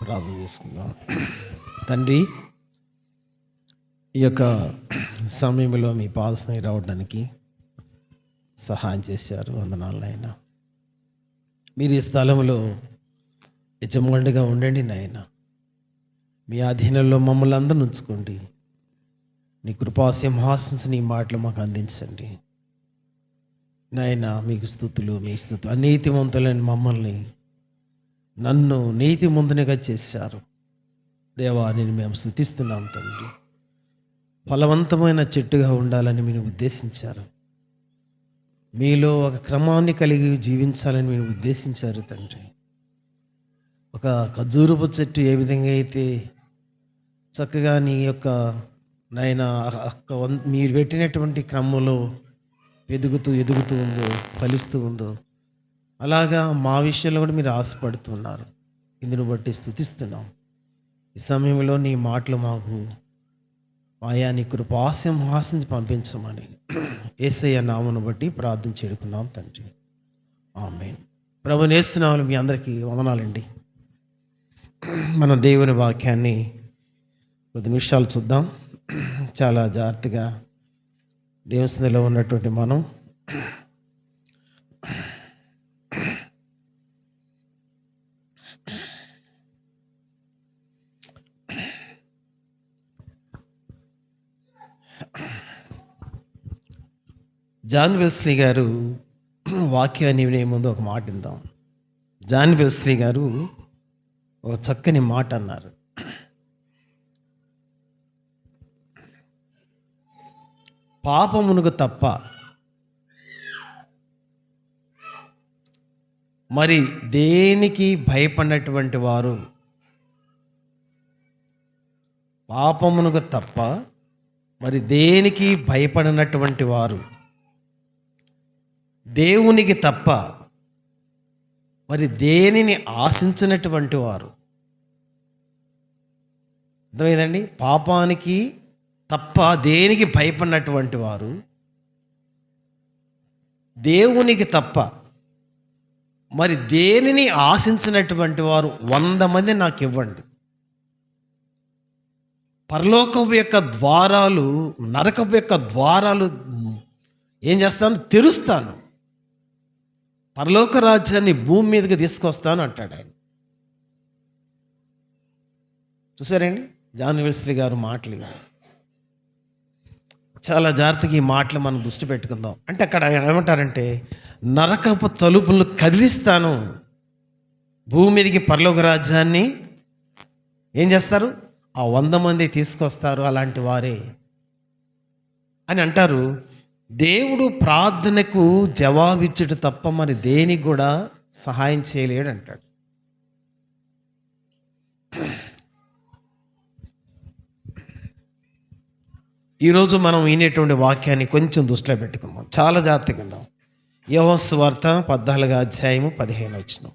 ప్రార్థన చేసుకుందాం. తండ్రి, ఈ యొక్క సమయంలో మీ పాద స్నేహి రావడానికి సహాయం చేశారు. వందనాలు నాయన. మీరు ఈ స్థలంలో యజమానుడిగా ఉండండి నాయన. మీ అధీనంలో మమ్మల్ని అందరూ ఉంచుకోండి. నీ కృపా సింహాసనం నీ మాటలు మాకు అందించండి నాయన. మీకు స్తుతులు, మీ స్తుతులు. అనీతిమంతులైన మమ్మల్ని, నన్ను నీతిమంతునిగా చేశారు దేవా. నేను మేము స్తుతిస్తున్నాం తండ్రి. ఫలవంతమైన చెట్టుగా ఉండాలని మీరు ఉద్దేశించారు. మీలో ఒక క్రమాన్ని కలిగి జీవించాలని మీరు ఉద్దేశించారు తండ్రి. ఒక ఖర్జూరపు చెట్టు ఏ విధంగా అయితే చక్కగా నీ యొక్క నాయన మీరు పెట్టినటువంటి క్రమంలో ఎదుగుతూ ఉందో, ఫలిస్తూ ఉందో, అలాగా మా విషయంలో కూడా మీరు ఆశపడుతున్నారు. ఇందును బట్టి స్తుతిస్తున్నాం. ఈ సమయంలో నీ మాటలు మాకు ఆయా నీ కృపాసింహాసనం పంపించమని యేసయ్య నామమును బట్టి ప్రార్థన చేడుకున్నాం తండ్రి. ఆమేన్. ప్రభువైన యేసు నామములో మీ అందరికీ వందనాలండి. మన దేవుని వాక్యాన్ని కొద్ది నిమిషాలు చూద్దాం. చాలా జాగ్రత్తగా దేవుని సన్నిధిలో ఉన్నటువంటి మనం జాన్ వెస్లీ గారు వాక్యాన్ని వినే ముందు ఒక మాట విందాం. జాన్ వెస్లీ గారు ఒక చక్కని మాట అన్నారు. పాపమునకు తప్ప మరి దేనికి భయపడినటువంటి వారు, పాపమునకు తప్ప మరి దేనికి భయపడినటువంటి వారు, దేవునికి తప్ప మరి దేనిని ఆశించినటువంటి వారు. అర్థమైందండి? పాపానికి తప్ప దేనికి భయపడినటువంటి వారు, దేవునికి తప్ప మరి దేనిని ఆశించినటువంటి వారు 100 మంది నాకు ఇవ్వండి. పరలోకపు యొక్క ద్వారాలు, నరకపు యొక్క ద్వారాలు ఏం చేస్తాను? తెరుస్తాను. పరలోక రాజ్యాన్ని భూమి మీదకి తీసుకొస్తాను అంటాడు ఆయన. చూసారండి జాన్ వెస్లీ గారు మాటలు. చాలా జాగ్రత్తగా ఈ మాటలు మనం దృష్టి పెట్టుకుందాం. అంటే అక్కడ ఏమంటారంటే, నరకపు తలుపులను కదిలిస్తాను, భూమి మీదకి పరలోక రాజ్యాన్ని ఏం చేస్తారు? ఆ 100 మంది తీసుకొస్తారు, అలాంటి వారే అని అంటారు. దేవుడు ప్రార్థనకు జవాబిచ్చుట తప్ప మరి దేనికి కూడా సహాయం చేయలేడు అంటాడు. ఈరోజు మనం వినేటువంటి వాక్యాన్ని కొంచెం దృష్టిలో పెట్టుకుందాం. చాలా జాగ్రత్తగా ఉందాం. యోహాను సువార్త 14వ అధ్యాయము 15వ వచనం.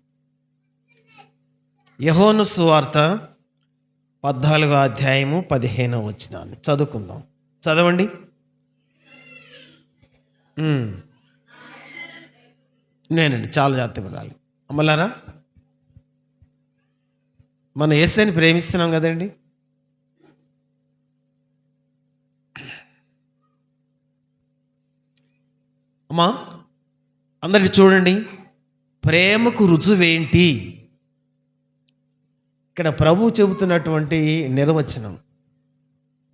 యోహాను సువార్త 14వ అధ్యాయము 15వ వచనాన్ని చదువుకుందాం. చదవండి. నేనండి, చాలా జాగ్రత్తగా ఉండాలి అమ్మలారా. మనం యేసయ్యని ప్రేమిస్తున్నాం కదండి. అమ్మా అందరికి చూడండి, ప్రేమకు రుజువేంటి? ఇక్కడ ప్రభు చెబుతున్నటువంటి నిర్వచనం.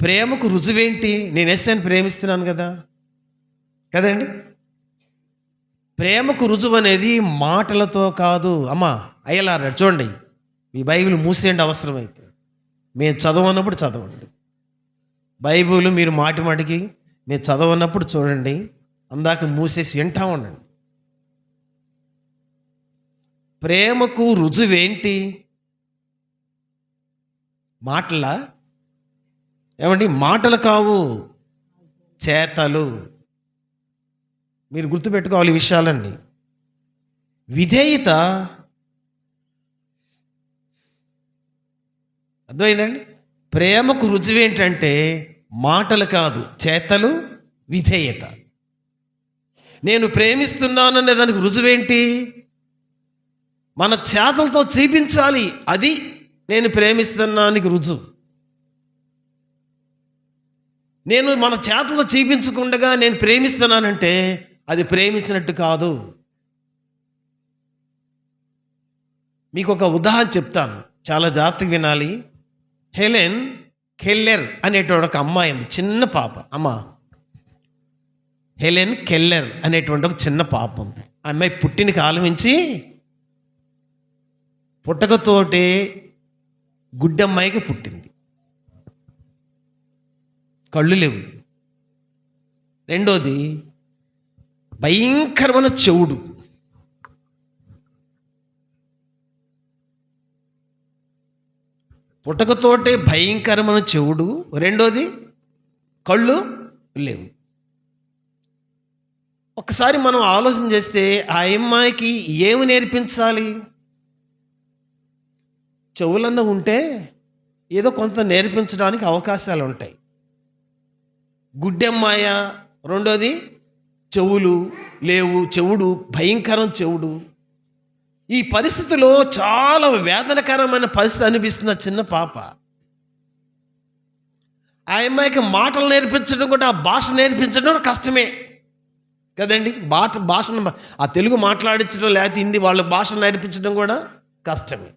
ప్రేమకు రుజువేంటి? నేను యేసయ్యని ప్రేమిస్తున్నాను కదా, కదండి. ప్రేమకు రుజువు అనేది మాటలతో కాదు. అమ్మా అయ్యలారా చూడండి, మీ బైబిల్ మూసేయండి అవసరమైతే. మేము చదవన్నప్పుడు చదవండి బైబిల్. మీరు మాటి మాటికి మీరు చదవన్నప్పుడు చూడండి, అందాక మూసేసి వింటా ఉండండి. ప్రేమకు రుజువేంటి? మాటలా? ఏమండి, మాటలు కావు, చేతలు. మీరు గుర్తుపెట్టుకోవాలి ఈ విషయాలన్నీ. విధేయత. అర్థమైందండి? ప్రేమకు రుజువేంటంటే మాటలు కాదు, చేతలు, విధేయత. నేను ప్రేమిస్తున్నాననే దానికి రుజువేంటి? మన చేతలతో చూపించాలి. అది నేను ప్రేమిస్తున్నానికి రుజువు. నేను మన చేతలతో చూపించకుండా నేను ప్రేమిస్తున్నానంటే అది ప్రేమించినట్టు కాదు. మీకు ఒక ఉదాహరణ చెప్తాను, చాలా జాగ్రత్తగా వినాలి. హెలెన్ కెల్లెర్ అనేటువంటి ఒక అమ్మాయి ఉంది, చిన్న పాప. హెలెన్ కెల్లెర్ అనేటువంటి ఒక చిన్న పాప ఉంది. ఆ అమ్మాయి పుట్టిన కాలం నుంచి పుట్టకతోటే గుడ్డమ్మాయికి పుట్టింది. కళ్ళు లేవు. రెండోది భయంకరమైన చెవుడు. పుట్టకతోటే భయంకరమైన చెవుడు. రెండోది కళ్ళు లేవు. ఒకసారి మనం ఆలోచన చేస్తే ఆ అమ్మాయికి ఏమి నేర్పించాలి? చెవులన్న ఉంటే ఏదో కొంత నేర్పించడానికి అవకాశాలు ఉంటాయి. గుడ్డెమ్మాయ, రెండోది చెవులు లేవు, చెవుడు భయంకరం చెవుడు. ఈ పరిస్థితిలో చాలా వేదనకరమైన పరిస్థితి అనిపిస్తుంది ఆ చిన్న పాప. ఆ అమ్మాయికి మాటలు నేర్పించడం కూడా, ఆ భాష నేర్పించడం కష్టమే కదండి. భాషను ఆ తెలుగు మాట్లాడించడం లేకపోతే హిందీ వాళ్ళ భాషను నేర్పించడం కూడా కష్టమే.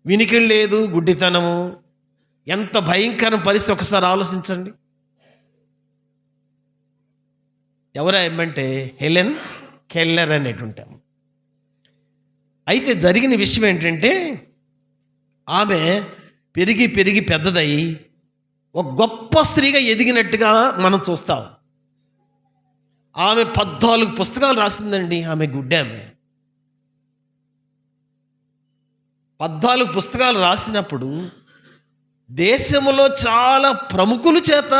వినికిడి లేదు, గుడ్డితనము. ఎంత భయంకర పరిస్థితి ఒకసారి ఆలోచించండి. ఎవరా ఏమంటే హెలెన్ కెల్లెర్ అనేటుంటాం. అయితే జరిగిన విషయం ఏంటంటే ఆమె పెరిగి పెరిగి పెద్దదై ఒక గొప్ప స్త్రీగా ఎదిగినట్టుగా మనం చూస్తాం. ఆమె 14 పుస్తకాలు రాసిందండి. ఆమె గుడ్డామె 14 పుస్తకాలు రాసినప్పుడు దేశంలో చాలా ప్రముఖుల చేత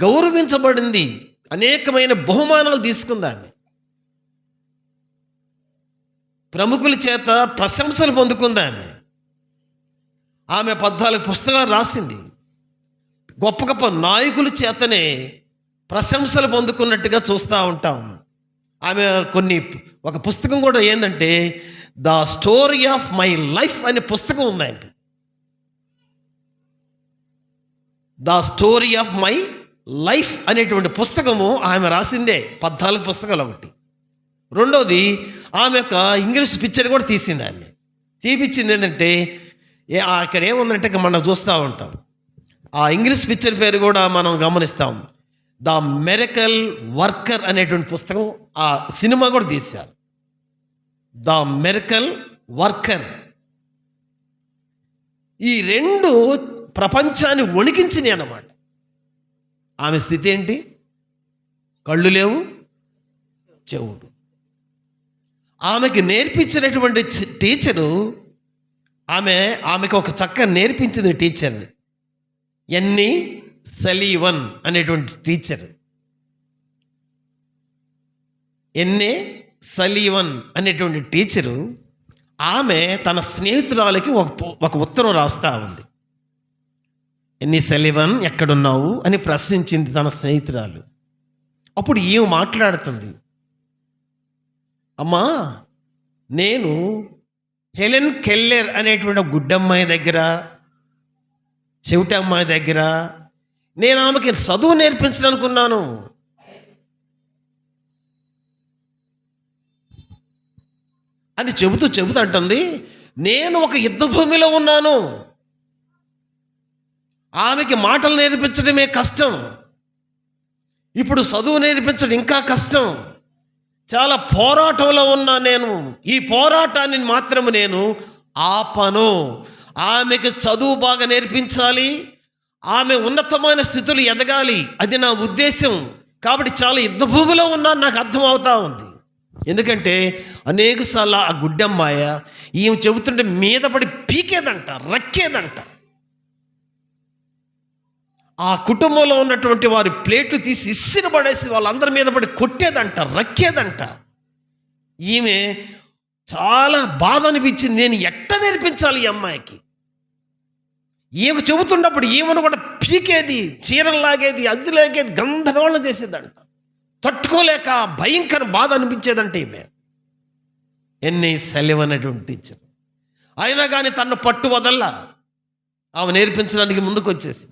గౌరవించబడింది. అనేకమైన బహుమానాలు తీసుకుంది ఆమె. ప్రముఖుల చేత ప్రశంసలు పొందుకుంది ఆమె. ఆమె 14 పుస్తకాలు రాసింది. గొప్ప గొప్ప నాయకుల చేతనే ప్రశంసలు పొందుకున్నట్టుగా చూస్తూ ఉంటాం. ఆమె ఒక పుస్తకం కూడా ఏంటంటే the story of my life అనే పుస్తకం ఉంది. ఆమె the story of my life అనేటువంటి పుస్తకము ఆమె రాసిందే. 14 పుస్తకాలు ఒకటి. రెండోది ఆమె యొక్క ఇంగ్లీష్ పిక్చర్ కూడా తీసింది. ఆమె తీపిచ్చింది ఏంటంటే అక్కడ ఏముందంటే మనం చూస్తూ ఉంటాం. ఆ ఇంగ్లీష్ పిక్చర్ పేరు కూడా మనం గమనిస్తాం. ద మిరకల్ వర్కర్ అనేటువంటి పుస్తకం, ఆ సినిమా కూడా తీశారు. The miracle worker. ఈ రెండు ప్రపంచాన్ని వణికించినాయి అన్నమాట. ఆమె స్థితి ఏంటి? కళ్ళు లేవు, చెవుడు. ఆమెకి నేర్పించినటువంటి టీచరు ఆమెకు ఒక చక్క నేర్పించింది టీచర్. ఎన్ని సలీవన్ అనేటువంటి టీచర్. ఎన్నే సలీవన్ అనేటువంటి టీచరు ఆమె తన స్నేహితురాలకి ఒక ఉత్తరం రాస్తా ఉంది. ఎన్ని సలీవన్ ఎక్కడున్నావు అని ప్రశ్నించింది తన స్నేహితురాలు. అప్పుడు ఈమె మాట్లాడుతుంది, అమ్మా నేను హెలెన్ కెల్లెర్ అనేటువంటి గుడ్డమ్మాయి దగ్గర, చెవిటమ్మాయి దగ్గర నేను ఆమెకి చదువు నేర్పించాలనుకున్నాను. అని చెబుతూ అంటుంది, నేను ఒక యుద్ధ భూమిలో ఉన్నాను. ఆమెకి మాటలు నేర్పించడమే కష్టం, ఇప్పుడు చదువు నేర్పించడం ఇంకా కష్టం. చాలా పోరాటంలో ఉన్నా నేను. ఈ పోరాటాన్ని మాత్రము నేను ఆపను. ఆమెకి చదువు బాగా నేర్పించాలి, ఆమె ఉన్నతమైన స్థితులు ఎదగాలి, అది నా ఉద్దేశం. కాబట్టి చాలా యుద్ధ భూమిలో ఉన్నా నాకు అర్థం అవుతా ఉంది. ఎందుకంటే అనేకసార్లు ఆ గుడ్డమ్మాయ ఈమె చెబుతుంటే మీద పడి పీకేదంట, రక్కేదంట. ఆ కుటుంబంలో ఉన్నటువంటి వారి ప్లేట్లు తీసి ఇస్సిన పడేసి వాళ్ళందరి మీద పడి కొట్టేదంట, రక్కేదంట. ఈమె చాలా బాధ అనిపించింది, నేను ఎట్ట నేర్పించాలి ఈ అమ్మాయికి. ఈమె చెబుతున్నప్పుడు ఈమెను కూడా పీకేది, చీరలు లాగేది, అది లాగేది, గంధర్వాళం చేసేదంట. తట్టుకోలేక భయంకర బాధ అనిపించేదంట ఈమె. ఎన్ని సలివన్ అనేటువంటి టీచర్. అయినా కానీ తను పట్టు వదల్లా. ఆమె నేర్పించడానికి ముందుకు వచ్చేసి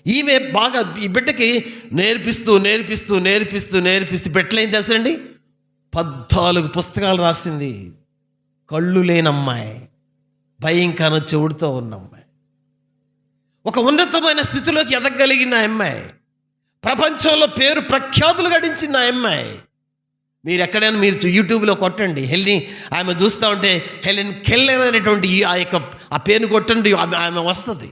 ఈమె బాగా ఈ బిడ్డకి నేర్పిస్తూ నేర్పిస్తూ నేర్పిస్తూ నేర్పిస్తూ బిడ్డలేం తెలుసండి 14 పుస్తకాలు రాసింది. కళ్ళు లేని అమ్మాయి, భయంకర చెవుడుతో ఉన్న అమ్మాయి, ఒక ఉన్నతమైన స్థితిలోకి ఎదగలిగిన అమ్మాయి, ప్రపంచంలో పేరు ప్రఖ్యాతులు గడించింది ఆ అమ్మాయి. మీరు ఎక్కడైనా మీరు యూట్యూబ్లో కొట్టండి ఆమె చూస్తూ ఉంటే హెలెన్ కెల్లర్ అనేటువంటి ఆ పేరుని కొట్టండి, ఆమె వస్తుంది.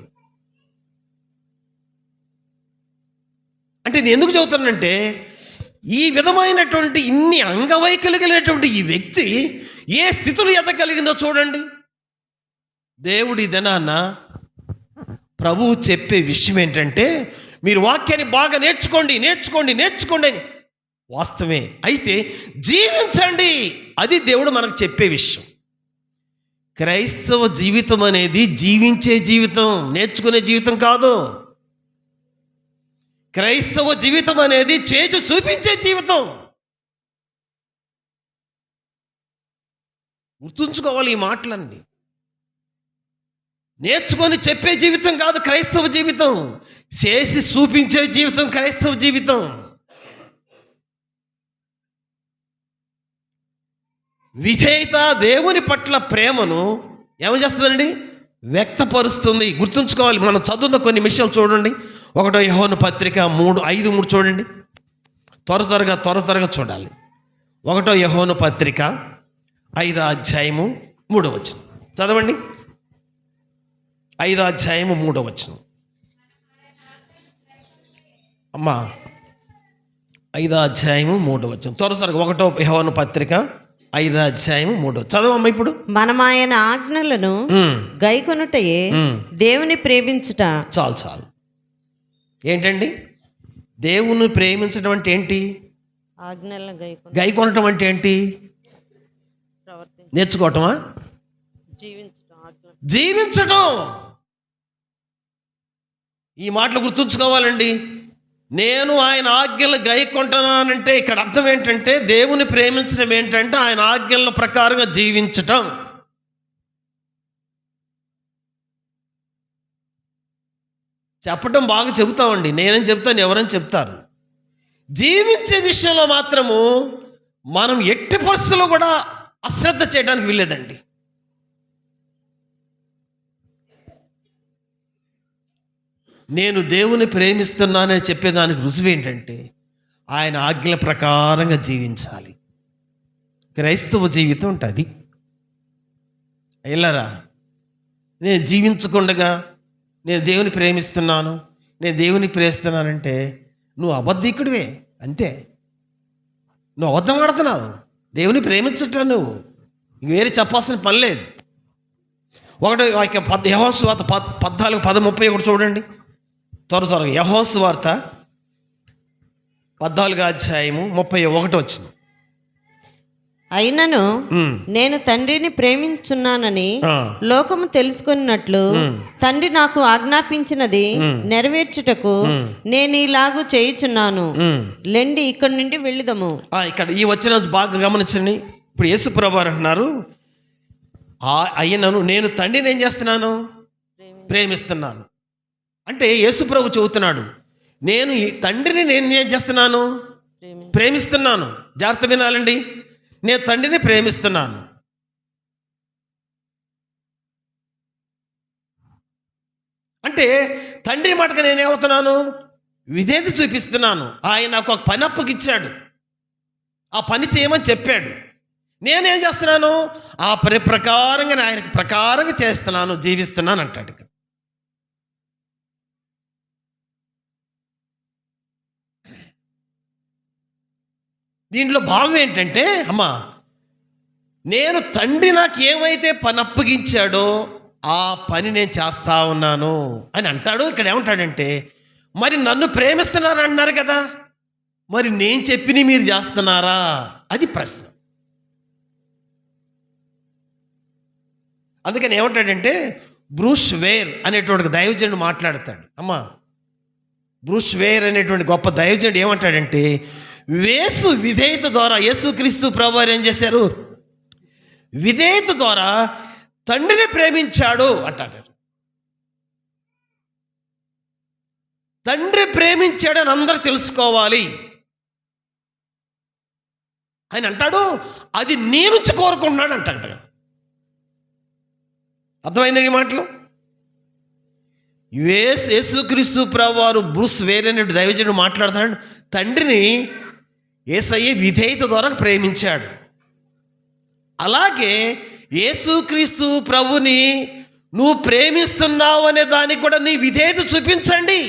అంటే నేను ఎందుకు చెబుతానంటే ఈ విధమైనటువంటి ఇన్ని అంగవైకల్యం కలిగినటువంటి ఈ వ్యక్తి ఏ స్థితిలో ఎదగలిగిందో చూడండి. దేవుడి దినాన ప్రభువు చెప్పే విషయం ఏంటంటే మీరు వాక్యాన్ని బాగా నేర్చుకోండి నేర్చుకోండి నేర్చుకోండి అని. వాస్తవమే, అయితే జీవించండి, అది దేవుడు మనకు చెప్పే విషయం. క్రైస్తవ జీవితం అనేది జీవించే జీవితం, నేర్చుకునే జీవితం కాదు. క్రైస్తవ జీవితం అనేది చేసి చూపించే జీవితం. గుర్తుంచుకోవాలి ఈ మాటలన్నీ. నేర్చుకొని చెప్పే జీవితం కాదు క్రైస్తవ జీవితం, చేసి చూపించే జీవితం క్రైస్తవ జీవితం. విధేయత దేవుని పట్ల ప్రేమను ఏమని చేస్తుందండి? వ్యక్తపరుస్తుంది. గుర్తుంచుకోవాలి. మనం చదువున్న కొన్ని విషయాలు చూడండి. 1 యోహాను పత్రిక 3:5-3 చూడండి. త్వరగా చూడాలి. 1 యోహాను పత్రిక 5వ అధ్యాయము 3వ వచనం చదవండి. 5వ అధ్యాయము 3వ వచనం. అమ్మా 5వ అధ్యాయము 3వ వచనం త్వరగా 1 యోహాను పత్రిక 5వ అధ్యాయము 3వ చదవమ్మా. ఇప్పుడు మనం ఆయన ఆజ్ఞలను గైకొనుటయే దేవుని ప్రేమించుట. చాలు. ఏంటండి దేవుని ప్రేమించడం అంటే ఏంటి? ఆజ్ఞలను గైకొనటం అంటే ఏంటి? నేర్చుకోవటమా? జీవించటం. ఈ మాటలు గుర్తుంచుకోవాలండి. నేను ఆయన ఆజ్ఞలు గైకొంటున్నానంటే ఇక్కడ అర్థం ఏంటంటే దేవుని ప్రేమించడం ఏంటంటే ఆయన ఆజ్ఞల ప్రకారంగా జీవించటం. చెప్పటం బాగా చెబుతామండి, నేనేం చెప్తాను, ఎవరైనా చెప్తారు. జీవించే విషయంలో మాత్రము మనం ఎట్టి పరిస్థితుల్లో కూడా అశ్రద్ధ చేయడానికి వీల్లేదండి. నేను దేవుని ప్రేమిస్తున్నానని చెప్పేదానికి రుజువు ఏంటంటే ఆయన ఆజ్ఞల ప్రకారంగా జీవించాలి. క్రైస్తవ జీవితం ఉంటుంది. వెళ్ళరా, నేను జీవించకుండగా నేను దేవుని ప్రేమిస్తున్నాను, నేను దేవుని ప్రేమిస్తున్నానంటే నువ్వు అబద్ధికుడివే, అంతే. నువ్వు అబద్ధం ఆడుతున్నావు. దేవుని ప్రేమించట్లా నువ్వు, వేరే చెప్పాల్సిన పని లేదు. 1 యోహాను సువార్త 14:10-31 చూడండి. త్వరగా యోహాను సువార్త 14వ అధ్యాయము 31 వచనం. అయినను నేను తండ్రిని ప్రేమించున్నానని లోకము తెలుసుకున్నట్లు తండ్రి నాకు ఆజ్ఞాపించినది నెరవేర్చుటకు నేను ఇలాగూ చేయుచున్నాను. లెండి ఇక్కడి నుండి వెళ్ళిదము. ఇక్కడ ఈ వచ్చిన బాగా గమనించండి. ఇప్పుడు యేసు ప్రభువు అంటున్నారు, అయినను నేను తండ్రిని ఏం చేస్తున్నాను? ప్రేమిస్తున్నాను. అంటే యేసు ప్రభు చెబుతున్నాడు, నేను ఈ తండ్రిని నేను ఏం చేస్తున్నాను? ప్రేమిస్తున్నాను. జాగ్రత్త వినాలండి. నేను తండ్రిని ప్రేమిస్తున్నాను. అంటే తండ్రి మాటగా నేనేమవుతున్నాను? విధేయత చూపిస్తున్నాను. ఆయన నాకు ఒక పని అప్పగిచ్చాడు, ఆ పని చేయమని చెప్పాడు. నేనేం చేస్తున్నాను? ఆ పని ప్రకారంగా ఆయనకు ప్రకారంగా చేస్తున్నాను, జీవిస్తున్నాను అంటాడు. ఇక్కడ దీంట్లో భావం ఏంటంటే, అమ్మా నేను తండ్రి నాకు ఏమైతే పని అప్పగించాడో ఆ పని నేను చేస్తా ఉన్నాను అని అంటాడు. ఇక్కడ ఏమంటాడంటే, మరి నన్ను ప్రేమిస్తున్నారా అన్నారు కదా, మరి నేను చెప్పిని మీరు చేస్తున్నారా? అది ప్రశ్న. అందుకని ఏమంటాడంటే, బ్రూస్ వేర్ అనేటువంటి దైవజనుడు మాట్లాడతాడు. అమ్మా బ్రూస్ వేర్ అనేటువంటి గొప్ప దైవజనుడు ఏమంటాడంటే, యేసు విధేయత ద్వారా యేసుక్రీస్తు ప్రభువారు ఏం చేశారు? విధేయత ద్వారా తండ్రిని ప్రేమించాడు అంటాడు. తండ్రి ప్రేమించాడని అందరూ తెలుసుకోవాలి ఆయన అంటాడు. అది నీ నుంచి కోరుకుంటున్నాడు అంటాడు. అర్థమైందండి ఈ మాటలు? యేసుక్రీస్తు ప్రభువారు బ్రూస్ వేరే దైవజనుడు మాట్లాడుతున్నాడు. తండ్రిని యేసయ్య విధేయత ద్వారా ప్రేమించాడు. అలాగే యేసుక్రీస్తు ప్రభుని నువ్వు ప్రేమిస్తున్నావు అనే దానికి కూడా నీ విధేయత చూపించండి,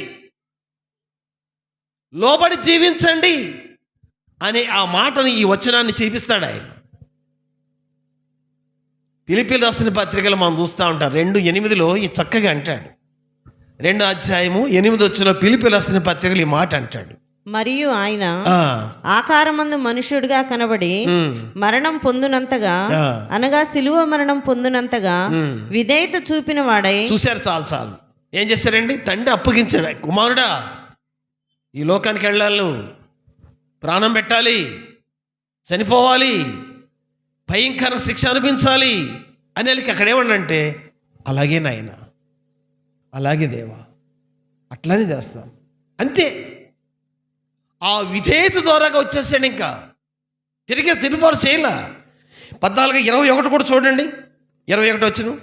లోబడి జీవించండి అనే ఆ మాటని, ఈ వచనాన్ని చూపిస్తాడు ఆయన. ఫిలిప్పీయులకు రాసిన పత్రికలు మనం చూస్తూ ఉంటాం. 2:8 ఈ చక్కగా అంటాడు. 2వ అధ్యాయము 8 ఫిలిప్పీయులకు రాసిన పత్రికలు ఈ మాట అంటాడు. మరియు ఆయన ఆకారమందు మనుష్యుడిగా కనబడి మరణం పొందునంతగా, అనగా సిలువ మరణం పొందునంతగా విధేయత చూపిన వాడై. చూశారు, చాలు చాలు. ఏం చేశారండి? తండ్రి అప్పగించాడు. కుమారుడా, ఈ లోకానికి వెళ్ళాలి, ప్రాణం పెట్టాలి, చనిపోవాలి, భయంకర శిక్ష అనిపించాలి అని వాళ్ళకి అక్కడేమంటే, అలాగే నాయన, అలాగే దేవా, అట్లానే చేస్తాం అంతే. ఆ విధేయత ద్వారాగా వచ్చేసాడు. ఇంకా తిరిగి తిరుగుబాటు చేయలే. 14:21 కూడా చూడండి. 21 వచ్చును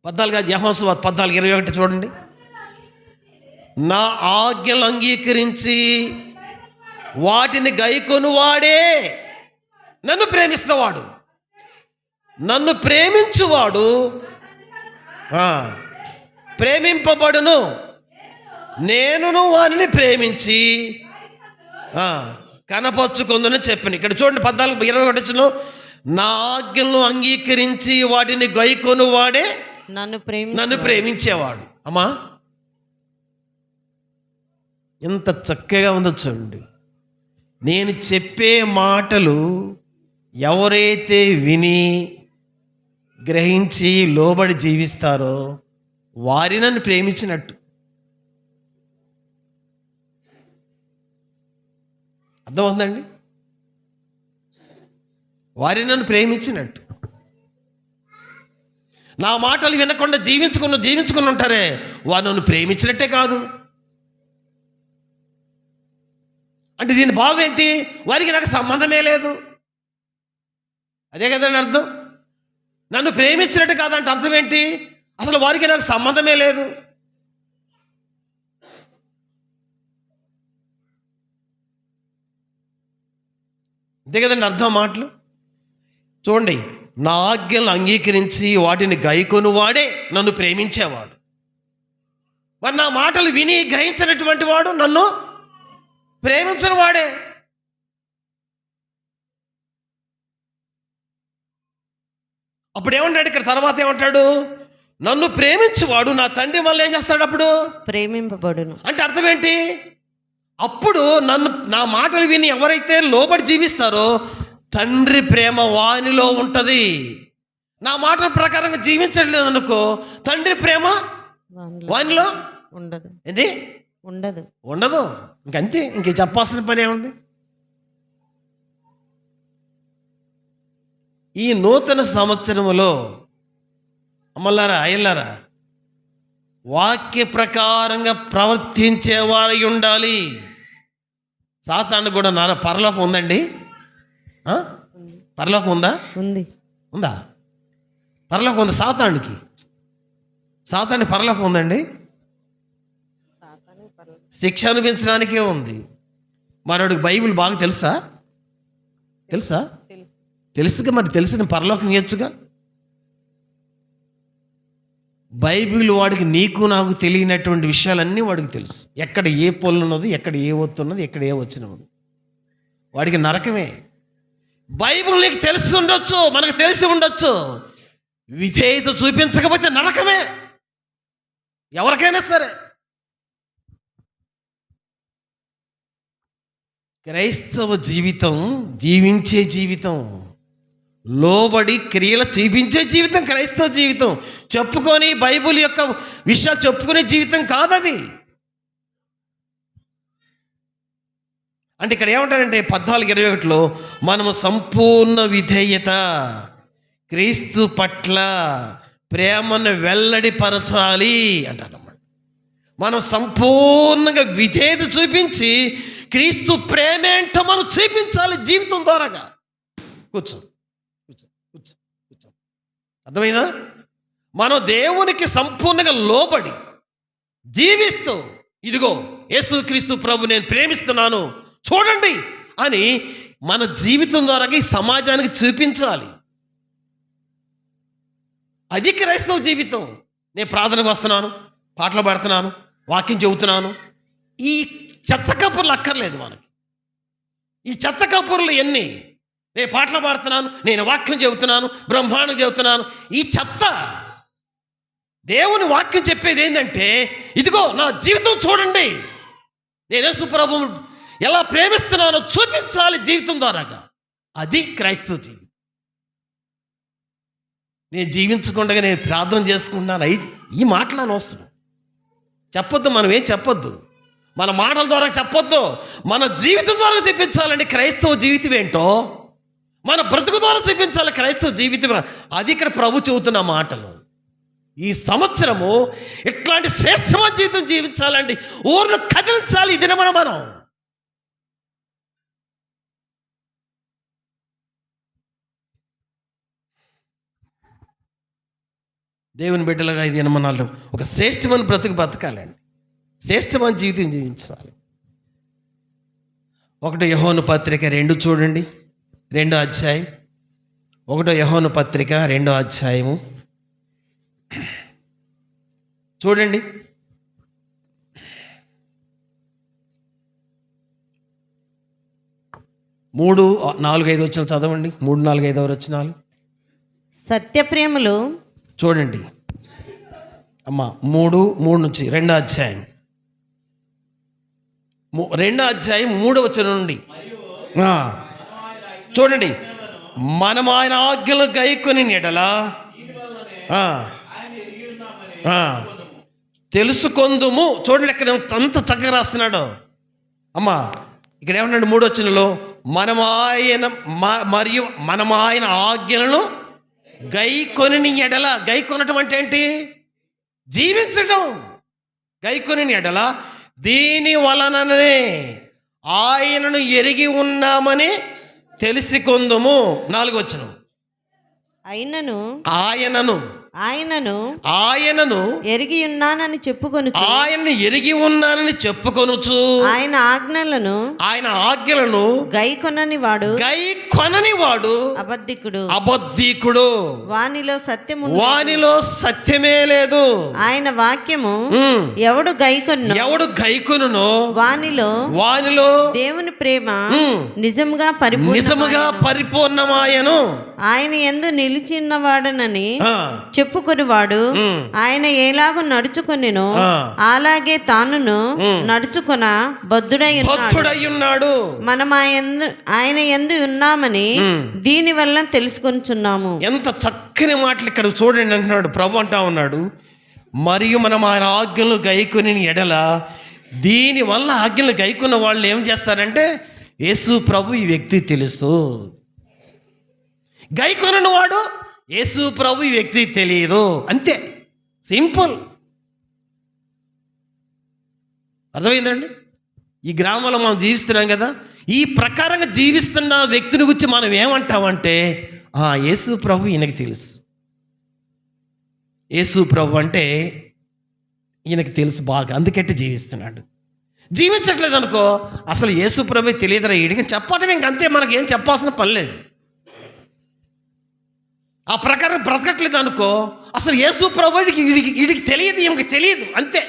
14 యోహాను సువార్త 14:21 చూడండి. నా ఆజ్ఞలు అంగీకరించి వాటిని గైకొనువాడే నన్ను ప్రేమిస్తవాడు. నన్ను ప్రేమించువాడు ప్రేమింపబడును, నేనును వారిని ప్రేమించి కనపరుచుకుందని చెప్పాను. ఇక్కడ చూడండి 14:21 నా ఆజ్ఞలను అంగీకరించి వాటిని గైకొను వాడే నన్ను ప్రేమించేవాడు. అమ్మా, ఎంత చక్కగా ఉందో చూడండి. నేను చెప్పే మాటలు ఎవరైతే విని గ్రహించి లోబడి జీవిస్తారో వారి నన్ను ప్రేమించినట్టు. అర్థమవుతుందండి? వారి నన్ను ప్రేమించినట్టు. నా మాటలు వినకుండా జీవించుకుని ఉంటారే, వారు నన్ను ప్రేమించినట్టే కాదు. అంటే దీని భావం ఏంటి? వారికి నాకు సంబంధమే లేదు, అదే కదండి అర్థం. నన్ను ప్రేమించినట్టు కాదంటే అర్థం ఏంటి? అసలు వారికి నాకు సంబంధమే లేదు. అంతే కదండి అర్థం మాటలు. చూడండి, నా ఆజ్ఞలను అంగీకరించి వాటిని గైకొను వాడే నన్ను ప్రేమించేవాడు. మరి నా మాటలు విని గ్రహించినటువంటి వాడు నన్ను ప్రేమించిన వాడే. అప్పుడు ఏమంటాడు ఇక్కడ తర్వాత? ఏమంటాడు? నన్ను ప్రేమించువాడు నా తండ్రి వల్ల ఏం చేస్తాడు? అప్పుడు ప్రేమింపబడును. అంటే అర్థం ఏంటి? అప్పుడు నా మాటలు విని ఎవరైతే లోబడి జీవిస్తారో తండ్రి ప్రేమ వానిలో ఉంటుంది. నా మాటల ప్రకారంగా జీవించట్లేదు అనుకో, తండ్రి ప్రేమ వానిలో ఉండదు. ఏంటి? ఉండదు. ఇంకంతే. ఇంక చెప్పాల్సిన పని ఏముంది? ఈ నూతన సంవత్సరములో అమ్మలారా, అయ్యలారా, వాక్య ప్రకారంగా ప్రవర్తించేవారై ఉండాలి. సాతాను కూడా పరలోకం ఉందండి? పరలోకం ఉందా? ఉందా? పరలోకం ఉంది సాతానికి. సాతానికి పరలోకం ఉందండి? శిక్ష అనిపించడానికే ఉంది. మనోడికి బైబిల్ బాగా తెలుసా? తెలుసుగా. మరి తెలిసిన పరలోకం ఇవ్వచ్చుగా. బైబిల్ వాడికి, నీకు నాకు తెలియనటువంటి విషయాలన్నీ వాడికి తెలుసు. ఎక్కడ ఏ పొల్లు ఉన్నది, ఎక్కడ ఏ ఒత్తు ఉన్నది, ఎక్కడ ఏ వచ్చిన ఉంది, వాడికి నరకమే. బైబిల్ నీకు తెలిసి ఉండొచ్చు, మనకు తెలిసి ఉండొచ్చు, విధేయత చూపించకపోతే నరకమే ఎవరికైనా సరే. క్రైస్తవ జీవితం జీవించే జీవితం, లోబడి క్రియలు చూపించే జీవితం క్రైస్తవ జీవితం. చెప్పుకొని బైబిల్ యొక్క విషయాలు చెప్పుకునే జీవితం కాదది. అంటే ఇక్కడ ఏమంటారంటే 14:21 మనము సంపూర్ణ విధేయత క్రీస్తు పట్ల ప్రేమను వెల్లడిపరచాలి అంటారన్నమాట. మనం సంపూర్ణంగా విధేయత చూపించి క్రీస్తు ప్రేమేంటో మనం చూపించాలి జీవితం ద్వారాగా. కూర్చో కూర్చో కూర్చో కూర్చో. అర్థమైందా? మనం దేవునికి సంపూర్ణంగా లోబడి జీవిస్తూ, ఇదిగో యేసుక్రీస్తు ప్రభు నేను ప్రేమిస్తున్నాను చూడండి అని మన జీవితం ద్వారా ఈ సమాజానికి చూపించాలి. అది క్రైస్తవ జీవితం. నేను ప్రార్థనకు వస్తున్నాను, పాటలు పాడుతున్నాను, వాక్యం చెబుతున్నాను, ఈ చెత్త కబుర్లు అక్కర్లేదు మనకి. ఈ చెత్త కబుర్లు ఎన్ని? నేను పాటలు పాడుతున్నాను, నేను వాక్యం చెబుతున్నాను, బ్రహ్మాండం చెబుతున్నాను, ఈ చెత్త. దేవుని వాక్యం చెప్పేది ఏంటంటే, ఇదిగో నా జీవితం చూడండి, నేను యేసు ప్రభువును ఎలా ప్రేమిస్తున్నానో చూపించాలి జీవితం ద్వారాగా. అది క్రైస్తవ జీవితం. నేను జీవించకుండా నేను ప్రార్థన చేసుకుంటున్నాను, ఈ మాటలు అనవసరం. చెప్పొద్దు, మనం ఏం చెప్పొద్దు, మన మాటల ద్వారా చెప్పొద్దు, మన జీవితం ద్వారా చూపించాలండి క్రైస్తవ జీవితం ఏంటో. మన బ్రతుకు ద్వారా చూపించాలి క్రైస్తవ జీవితం. అది ఇక్కడ ప్రభు చెబుతున్న మాటలు. ఈ సంవత్సరము ఇట్లాంటి శ్రేష్టమైన జీవితం జీవించాలండి. ఊరిని కదిలించాలి ఈ దినమున మనం. దేవుని బిడ్డలుగా ఇది దినమనాలు ఒక శ్రేష్టమైన బ్రతుకు బతకాలండి, శ్రేష్టమైన జీవితం జీవించాలి. 1 యోహాను పత్రిక 2 చూడండి, 2వ అధ్యాయం. 1 యోహాను పత్రిక 2వ అధ్యాయము చూడండి. 3, 4, 5 వచ్చిన చదవండి. 3, 4, 5 వచనాలు. సత్యప్రేమలు చూడండి అమ్మా. 3 నుంచి 2వ అధ్యాయం, 2వ అధ్యాయం 3వ వచనం నుండి చూడండి. మనం ఆయన ఆజ్ఞలు గైకొని ఎడలా తెలుసుకొందుము. చూడండి ఇక్కడ అంత చక్కగా రాస్తున్నాడు అమ్మా. ఇక్కడ ఏమన్నాడు 3వ వచనంలో, మరియు మనం ఆయన ఆజ్ఞలను గైకొని ఎడల. గైకొనటం అంటే ఏంటి? జీవించటం. గైకొని ఎడల దీని వలననే ఆయనను ఎరిగి ఉన్నామని తెలిసికొందుము. 4వ వచనం, ఆయనను ఎరిగి ఉన్నానని చెప్పుకొనుచు, ఆయన్ని ఎరిగి ఉన్నానని చెప్పుకొనుచు, ఆయన ఆజ్ఞలను గైకొనని వాడు అబద్ధికుడు, వానిలో సత్యమే లేదు. ఆయన వాక్యము ఎవడు గైకొనునో వానిలో దేవుని ప్రేమ నిజముగా పరిపూర్ణమాయను. ఆయన యందు నిలిచి ఉన్నవాడనని చెప్పుకొని వాడు ఆయన ఎలాగో నడుచుకొనినో అలాగే తానును నడుచుకొన బద్ధుడై ఉన్నాడు. మనం ఆయన యందు ఉన్నామని దీని వల్ల తెలుసుకొనిచున్నాము. ఎంత చక్కని మాటలు ఇక్కడ చూడండి అంటున్నాడు ప్రభు. అంటా ఉన్నాడు, మరియు మనం ఆయన ఆజ్ఞలు గైకొని ఎడల దీని వల్ల ఆజ్ఞలు గైకున్న వాళ్ళు ఏం చేస్తారంటే, యేసు ప్రభు ఈ వ్యక్తి తెలుసు. గైకొనని వాడు యేసు ప్రభు ఈ వ్యక్తి తెలియదు, అంతే. సింపుల్. అర్థమైందండి? ఈ గ్రామంలో మనం జీవిస్తున్నాం కదా, ఈ ప్రకారంగా జీవిస్తున్న వ్యక్తిని గురించి మనం ఏమంటామంటే, యేసు ప్రభు ఈయనకి తెలుసు. యేసు ప్రభు అంటే ఈయనకి తెలుసు బాగా, అందుకంటే జీవిస్తున్నాడు. జీవించట్లేదు అనుకో, అసలు యేసు ప్రభు తెలియదురా వీడికి చెప్పటం ఇంకంతే, మనకి ఏం చెప్పాల్సిన పని లేదు. ఆ ప్రకారం బ్రతకట్లేదు అనుకో, అసలు యేసు ప్రభువుకి వీడికి తెలియదు, ఈమెకి తెలియదు, అంతే.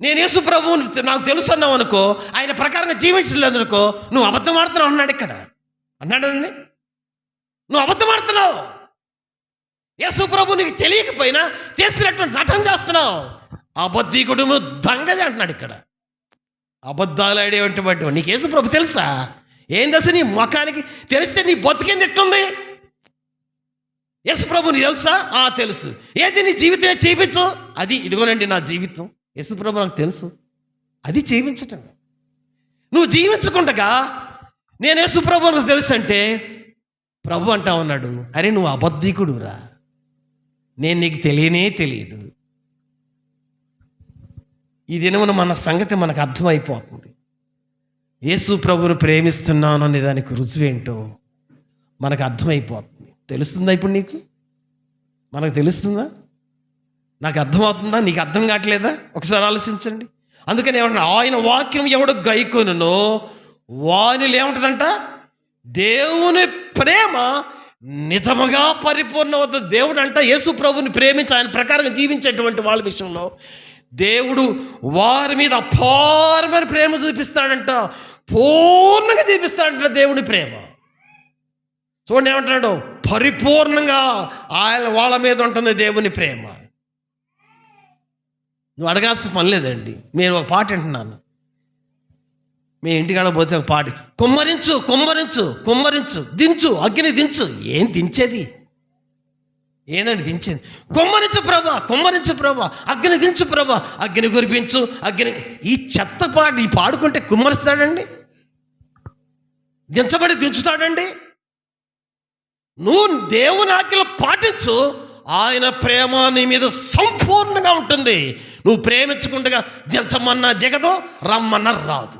నేను యేసు ప్రభువుని నాకు తెలుసు అన్నావు అనుకో, ఆయన ప్రకారంగా జీవించలేదు అనుకో, నువ్వు అబద్ధం ఆడుతున్నావు అన్నాడు ఇక్కడ. అన్నాడండి, నువ్వు అబద్ధం ఆడుతున్నావు. యేసు ప్రభు నీకు తెలియకపోయినా చేసినట్టు నటన చేస్తున్నావు. అబద్ధికుడు దొంగవి అంటున్నాడు ఇక్కడ. అబద్ధాలు ఆడేటువంటి నీకు యేసు ప్రభు తెలుసా? ఏం తెలుసు నీ ముఖానికి? తెలిస్తే నీ బతుకేంది ఎట్టుంది? యేసు ప్రభు నీకు తెలుసా? తెలుసు. ఏది నీ జీవితమే జీవించు. అది ఇదిగోనండి నా జీవితం, యేసు ప్రభు నాకు తెలుసు, అది జీవించటం. నువ్వు జీవించకుండగా నేను యేసు ప్రభు నాకు తెలుసు అంటే ప్రభు అంటా ఉన్నాడు, అరే నువ్వు అబద్ధికుడురా, నేను నీకు తెలియదు. ఈ దినమున మన సంగతి మనకు అర్థమైపోతుంది. యేసు ప్రభువును ప్రేమిస్తున్నాను అనే దానికి రుజువేంటో మనకు అర్థమైపోతుంది. తెలుస్తుందా ఇప్పుడు నీకు? మనకు తెలుస్తుందా? నాకు అర్థమవుతుందా? నీకు అర్థం కావట్లేదా? ఒకసారి ఆలోచించండి. అందుకని ఏమంటున్నా, ఆయన వాక్యం ఎవడు గైకొనునో వానిలో ఏముంటుందంట, దేవుని ప్రేమ నిజముగా పరిపూర్ణమవుతుంది. దేవుడు అంట యేసు ప్రభుని ప్రేమించి ఆయన ప్రకారంగా జీవించేటువంటి వాళ్ళ విషయంలో దేవుడు వారి మీద అపారమైన ప్రేమ చూపిస్తాడంట, పూర్ణంగా చూపిస్తాడంట దేవుని ప్రేమ. చూడండి ఏమంటున్నాడు, పరిపూర్ణంగా ఆయన వాళ్ళ మీద ఉంటుంది దేవుని ప్రేమ. నువ్వు అడగాల్సిన పని లేదండి. నేను ఒక పాట వింటున్నాను, మీ ఇంటికాడ పోతే ఒక పాట, కుమ్మరించు కుమ్మరించు కుమ్మరించు, దించు అగ్ని దించు. ఏం దించేది? ఏందండి దించేది? కుమ్మరించు ప్రభా, కుమ్మరించు ప్రభా, అగ్ని దించు ప్రభా, అగ్ని కురిపించు అగ్ని. ఈ చెత్త పాట ఈ పాడుకుంటే కుమ్మరిస్తాడండి? దించబడి దించుతాడండి? నువ్వు దేవుని ఆజ్ఞలు పాటించు, ఆయన ప్రేమ నీ మీద సంపూర్ణంగా ఉంటుంది. నువ్వు ప్రేమించుకుంటగా దించమన్నా దిగదు, రమ్మన్నా రాదు.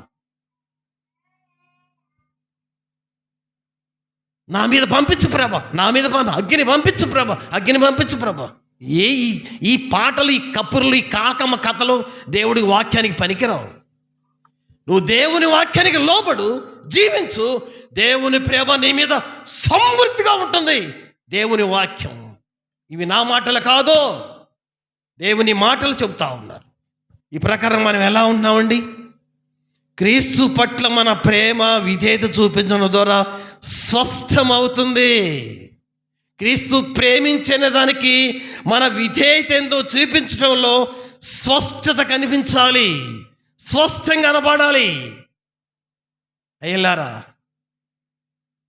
నా మీద పంపించు ప్రభా, నా మీద అగ్ని పంపించు ప్రభా, అగ్ని పంపించు ప్రభా. ఈ పాటలు, ఈ కప్పుర్లు, ఈ కాకమ్మ కథలు దేవుడి వాక్యానికి పనికిరావు. నువ్వు దేవుని వాక్యానికి లోబడు, జీవించు, దేవుని ప్రేమ నీ మీద సమృద్ధిగా ఉంటుంది. దేవుని వాక్యం, ఇవి నా మాటలు కాదు, దేవుని మాటలు చెబుతా ఉన్నారు. ఈ ప్రకారం మనం ఎలా ఉన్నామండి? క్రీస్తు పట్ల మన ప్రేమ విధేయత చూపించడం ద్వారా స్పష్టమవుతుంది. క్రీస్తు ప్రేమించిన దానికి మన విధేయత ఏందో చూపించడంలో స్పష్టత కనిపించాలి, స్పష్టంగా కనబడాలి. అయ్యలారా,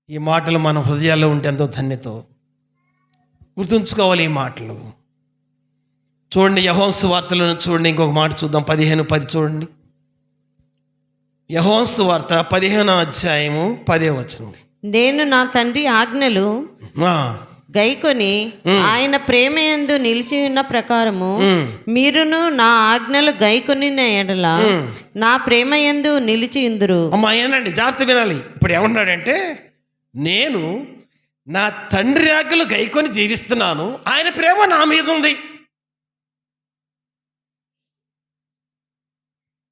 ఈ మాటలు మన హృదయాల్లో ఉంటే ఎంతో ధన్యత. గుర్తుంచుకోవాలి ఈ మాటలు. చూడండి, యోహాను సువార్తలను చూడండి, ఇంకొక మాట చూద్దాం. 15:10 చూడండి. యోహాను సువార్త 15వ అధ్యాయము 10వ వచనం. నేను నా తండ్రి ఆజ్ఞలు గైకొని ఆయన ప్రేమ యందు నిలిచి ఉన్న ప్రకారము మీరును నా ఆజ్ఞలు గైకొని ఎడల నా ప్రేమ యందు నిలిచి ఇందురు. అమ్మా ఏనండి, జాగ్రత్త వినాలి. ఇప్పుడు ఏమన్నాడంటే, నేను నా తండ్రి ఆజ్ఞలు గైకొని జీవిస్తున్నాను, ఆయన ప్రేమ నా మీద ఉంది.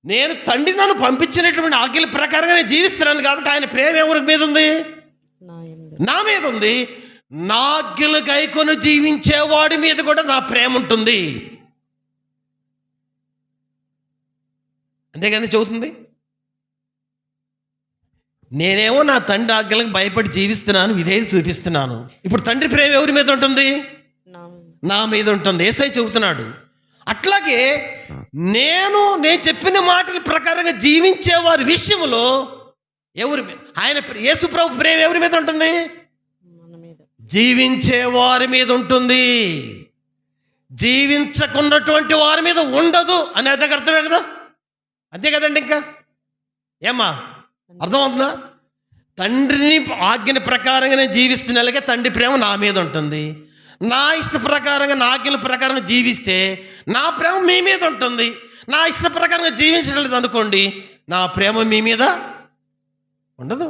నేను తండ్రి నన్ను పంపించినటువంటి ఆజ్ఞల ప్రకారంగా నేను జీవిస్తున్నాను కాబట్టి ఆయన ప్రేమ ఎవరి మీద ఉంది? నా మీద ఉంది. నా ఆజ్ఞలు గైకొని జీవించేవాడి మీద కూడా నా ప్రేమ ఉంటుంది. అంతేగాని చెబుతుంది. నేనేమో నా తండ్రి ఆజ్ఞలకు భయపడి జీవిస్తున్నాను, విధేయత చూపిస్తున్నాను. ఇప్పుడు తండ్రి ప్రేమ ఎవరి మీద ఉంటుంది? నా మీద ఉంటుంది. యేసయ్య చెబుతున్నాడు. అట్లాగే నేను చెప్పిన మాటల ప్రకారంగా జీవించే వారి విషయంలో ఆయన యేసు ప్రభు ప్రేమ ఎవరి మీద ఉంటుంది? జీవించే వారి మీద ఉంటుంది, జీవించకున్నటువంటి వారి మీద ఉండదు అనేది అర్థమే కదా? అంతే కదండి. ఇంకా ఏమ్మా అర్థమవుతుందా? తండ్రిని ఆజ్ఞల ప్రకారంగా నేను జీవిస్తున్నలాగే తండ్రి ప్రేమ నా మీద ఉంటుంది. నా ఇష్ట ప్రకారంగా, నా ఆజ్ఞల ప్రకారంగా జీవిస్తే నా ప్రేమ మీ మీద ఉంటుంది. నా ఇష్ట ప్రకారంగా జీవించలేదు అనుకోండి, నా ప్రేమ మీ మీద ఉండదు.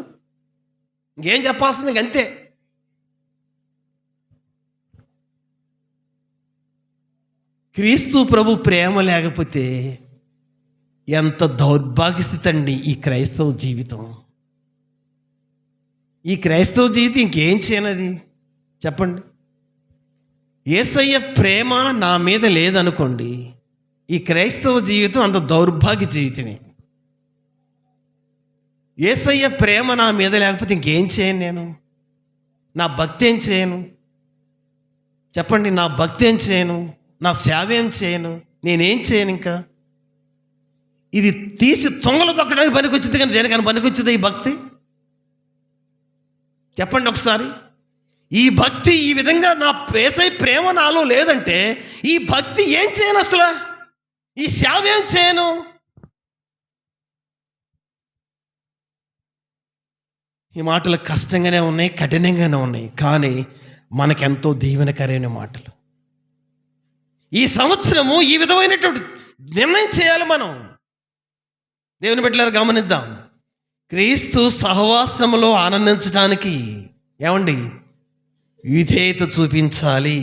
ఇంకేం చెప్పాల్సింది? ఇంకంతే. క్రీస్తు ప్రభు ప్రేమ లేకపోతే ఎంత దౌర్భాగ్య స్థితి అండి ఈ క్రైస్తవ జీవితం. ఈ క్రైస్తవ జీవితం ఇంకేం చేయనది చెప్పండి. యేసయ్య ప్రేమ నా మీద లేదనుకోండి, ఈ క్రైస్తవ జీవితం అంత దౌర్భాగ్య జీవితమే. యేసయ్య ప్రేమ నా మీద లేకపోతే ఇంకేం చేయను నేను? నా భక్తి ఏం చేయను చెప్పండి? నా భక్తి ఏం చేయను? నా సేవ ఏం చేయను? నేనేం చేయను? ఇంకా ఇది తీసి తొంగలు తొక్కడానికి పనికొచ్చింది, కానీ దేనికైనా పనికొచ్చింది ఈ భక్తి? చెప్పండి ఒకసారి. ఈ భక్తి ఈ విధంగా నా యేసయ్య ప్రేమ నాలో లేదంటే ఈ భక్తి ఏం చేయను? అసలు ఈ సేవ ఏం చేయను? ఈ మాటలు కష్టంగానే ఉన్నాయి, కఠినంగానే ఉన్నాయి, కానీ మనకెంతో దీవెనకరమైన మాటలు. ఈ సంవత్సరము ఈ విధమైనటువంటి నిర్ణయం చేయాలి మనం. దేవుని బిడ్డలారా గమనిద్దాం. క్రీస్తు సహవాసములో ఆనందించడానికి ఏమండి విధేయత చూపించాలి.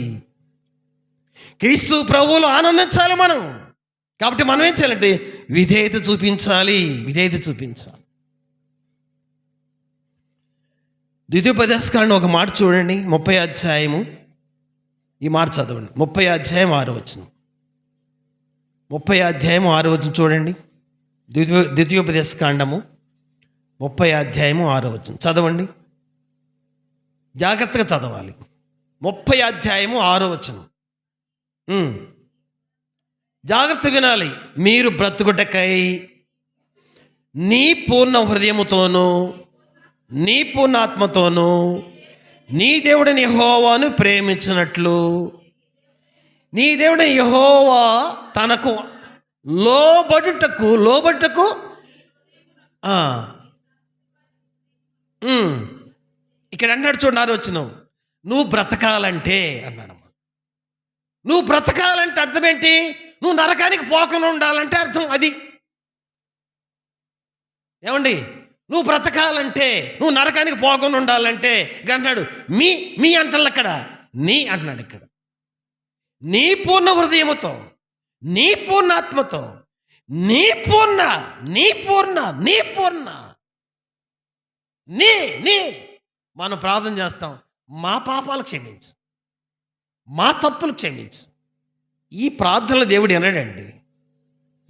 క్రీస్తు ప్రభువులో ఆనందించాలి మనం. కాబట్టి మనం ఏం చేయాలంటే విధేయత చూపించాలి. ద్వితీయోపదేశకాండం ఒక మాట చూడండి, 30 అధ్యాయము. ఈ మాట చదవండి, 30 అధ్యాయం 6వ వచనం. 30 అధ్యాయం 6వ వచనం చూడండి. ద్వితీయోపదేశకాండము 30 అధ్యాయము 6వ వచనం చదవండి. జాగ్రత్తగా చదవాలి. 30 అధ్యాయము 6వ వచనం. జాగ్రత్త వినాలి. మీరు బ్రతుకుటకై నీ పూర్ణ హృదయముతోనూ నీ పూర్ణ ఆత్మతోనూ నీ దేవుడిని యెహోవాను ప్రేమించినట్లు నీ దేవుడిని యెహోవా తనకు లోబడుటకు ఇక్కడ అన్నాడు చూడండి, వచ్చినావు నువ్వు బ్రతకాలంటే అన్నాడు. నువ్వు బ్రతకాలంటే అర్థం ఏంటి? నువ్వు నరకానికి పోకుండా ఉండాలంటే అర్థం అది. ఏమండి, నువ్వు బ్రతకాలంటే, నువ్వు నరకానికి పోకుండా ఉండాలంటే అన్నాడు. మీ అంటాడు అక్కడ, నీ అంటున్నాడు ఇక్కడ. నీ పూర్ణ హృదయముతో, నీ పూర్ణ ఆత్మతో, నీ మనం ప్రార్థన చేస్తాం, మా పాపాలు క్షమించు, మా తప్పులు క్షమించు. ఈ ప్రార్థనలు దేవుడు వినడండి.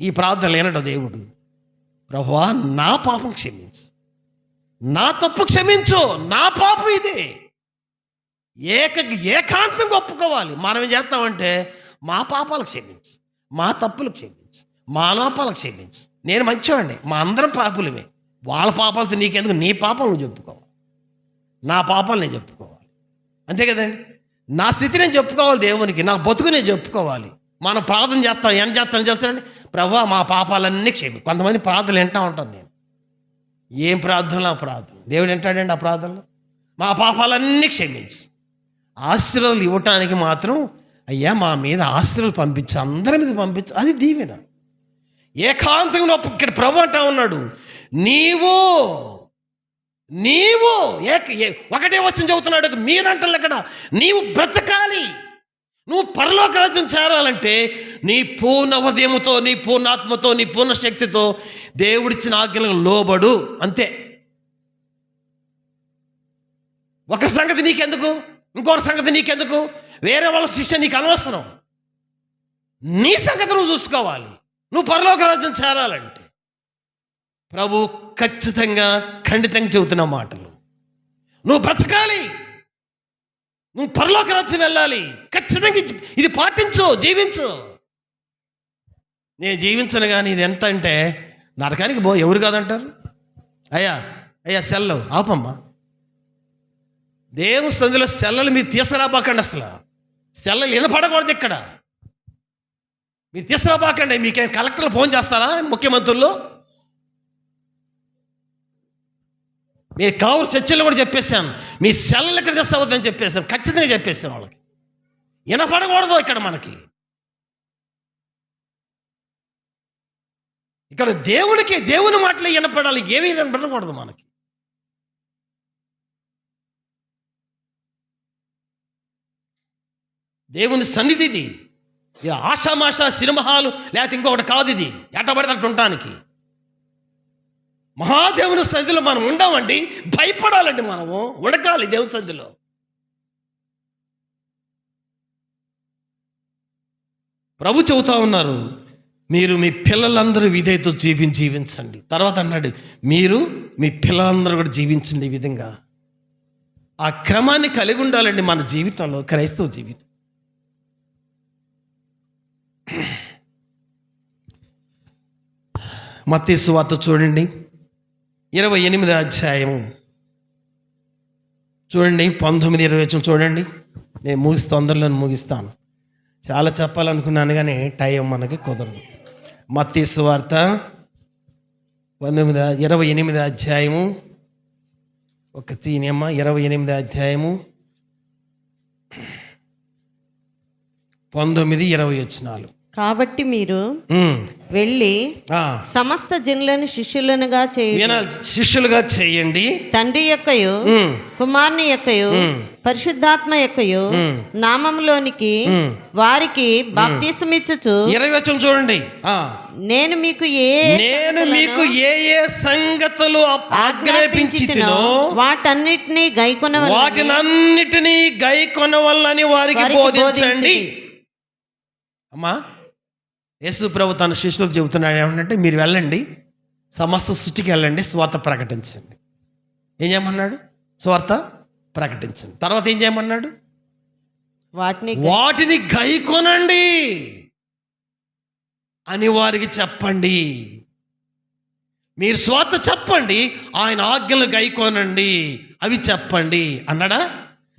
ఈ ప్రార్థనలు వినడు దేవుడు. ప్రభువా నా పాపం క్షమించు, నా తప్పు క్షమించు, నా పాపం ఇది. ఏకాంతంగా ఒప్పుకోవాలి. మనం ఏం చేస్తామంటే మా పాపాలు క్షమించు, మా తప్పులు క్షమించు, మా లోపాలకు క్షమించు. నేను మంచివాడిని, మా అందరం పాపులమే. వాళ్ళ పాపాలతో నీకెందుకు? నీ పాపం నువ్వు చెప్పుకోవాలి, నా పాపాలు నేను చెప్పుకోవాలి. అంతే కదండి. నా స్థితి నేను చెప్పుకోవాలి దేవునికి, నా బతుకు నేను చెప్పుకోవాలి. మనం ప్రార్థన చేస్తాం, ఏం చేస్తాం తెలుసండి? ప్రభువా మా పాపాలన్నీ క్షమి. కొంతమంది ప్రార్థనలు వింటూ ఉంటాను నేను. ఏం ప్రార్థనలు ఆ ప్రార్థన? దేవుడు వింటాడండి ఆ ప్రార్థనలు? మా పాపాలన్నీ క్షమించి ఆశీర్వాదాలు ఇవ్వటానికి మాత్రం అయ్యా మా మీద ఆశీర్వాదాలు పంపించు, అందరి మీద పంపించు, అది దీవెన. ఏకాంతంగా ఇక్కడ ప్రభు అంటా ఉన్నాడు, నీవు ఒకటే వచ్చిన చెబుతున్నాడు. మీరంటారు అక్కడ, నీవు బ్రతకాలి, నువ్వు పరలోక రాజ్యం చేరాలంటే నీ పూర్ణ హృదయముతో, నీ పూర్ణాత్మతో, నీ పూర్ణ శక్తితో దేవుడిచ్చిన ఆజ్ఞలకు లోబడు. అంతే. ఒకరి సంగతి నీకెందుకు, ఇంకొకరి సంగతి నీకెందుకు, వేరే వాళ్ళ శిష్య నీకు అనవసరం. నీ సంగతి నువ్వు చూసుకోవాలి. నువ్వు పరలోక రాజ్యం చేరాలంటే ప్రభు ఖచ్చితంగా ఖండితంగా చెబుతున్న మాటలు. నువ్వు బ్రతకాలి, నువ్వు పరలోక రాజ్యం వెళ్ళాలి, ఖచ్చితంగా ఇది పాటించు, జీవించు. నేను జీవించను కానీ ఇది ఎంత అంటే నరకానికి ఎవరు కాదంటారు? అయ్యా సెల్లు ఆపమ్మా, దేవుని సందులో సెల్లలు మీరు తీసుకురాబాకండి. అసలు సెల్లలు వినపడకూడదు ఇక్కడ. మీరు తీసుకురాబాకండి. మీకేం కలెక్టర్లు ఫోన్ చేస్తారా? ముఖ్యమంత్రులు మీ కావురు చర్చలు కూడా చెప్పేశాను, మీ సెల్లలు ఎక్కడ తెస్తావద్దని చెప్పేశాను, ఖచ్చితంగా చెప్పేశాను వాళ్ళకి. వినపడకూడదు ఇక్కడ మనకి. ఇక్కడ దేవుని మాటలు వినపడాలి, ఏమీ వినపడకూడదు మనకి. దేవుని సన్నిధి ఇది. ఆషామాషా సినిమాలు లేకపోతే ఇంకొకటి కాదు. ఇది ఎట్టబడినట్టు ఉండటానికి మహాదేవుని సన్నిధిలో మనం ఉండమండి, భయపడాలండి. మనము ఉడకాలి దేవుని సన్నిధిలో. ప్రభు చెబుతా ఉన్నారు, మీరు మీ పిల్లలందరూ విధేయతో జీవించండి. తర్వాత అన్నాడు, మీరు మీ పిల్లలందరూ కూడా జీవించండి ఈ విధంగా. ఆ క్రమాన్ని కలిగి ఉండాలండి మన జీవితంలో, క్రైస్తవ జీవితం. మత్తయి సువార్త చూడండి, 28వ అధ్యాయము చూడండి, 19-20 చూడండి. నేను తొందరలో ముగిస్తాను. చాలా చెప్పాలనుకున్నాను కానీ టైం మనకి కుదరదు. మత్తయి సువార్త 28వ అధ్యాయము ఒక తీనేమ్మ 28 అధ్యాయము 19-20 వచనాలు. కాబట్టి మీరు ఉమ్. వెళ్ళి ఆ. సమస్త జనులను శిష్యులనుగా చేయండి. వినాలి, శిష్యులుగా చేయండి. తండ్రి యొక్కయు ఉమ్. కుమారుని యొక్కయు పరిశుద్ధాత్మ యొక్కయు నామములోనికి వారికి బాప్తిసమిచ్చుచు 20 వచనం చూడండి. ఆ. నేను మీకు నేను మీకు ఏ ఏ సంగతులు ఆజ్ఞాపించితినో వాటన్నిటినీ వాటినన్నిటినీ గైకొనవల్లని వారికి బోధించండి. అమ్మా, యేసు ప్రభు తన శిష్యులకు చెబుతున్నాడు ఏమంటే, మీరు వెళ్ళండి, సమస్త సృష్టికి వెళ్ళండి, స్వార్థ ప్రకటించండి. ఏం చేయమన్నాడు? స్వార్థ ప్రకటించండి. తర్వాత ఏం చేయమన్నాడు? వాటిని గైకొనండి అని వారికి చెప్పండి. మీరు స్వార్థ చెప్పండి, ఆయన ఆజ్ఞలు గైకొనండి, అవి చెప్పండి అన్నాడా?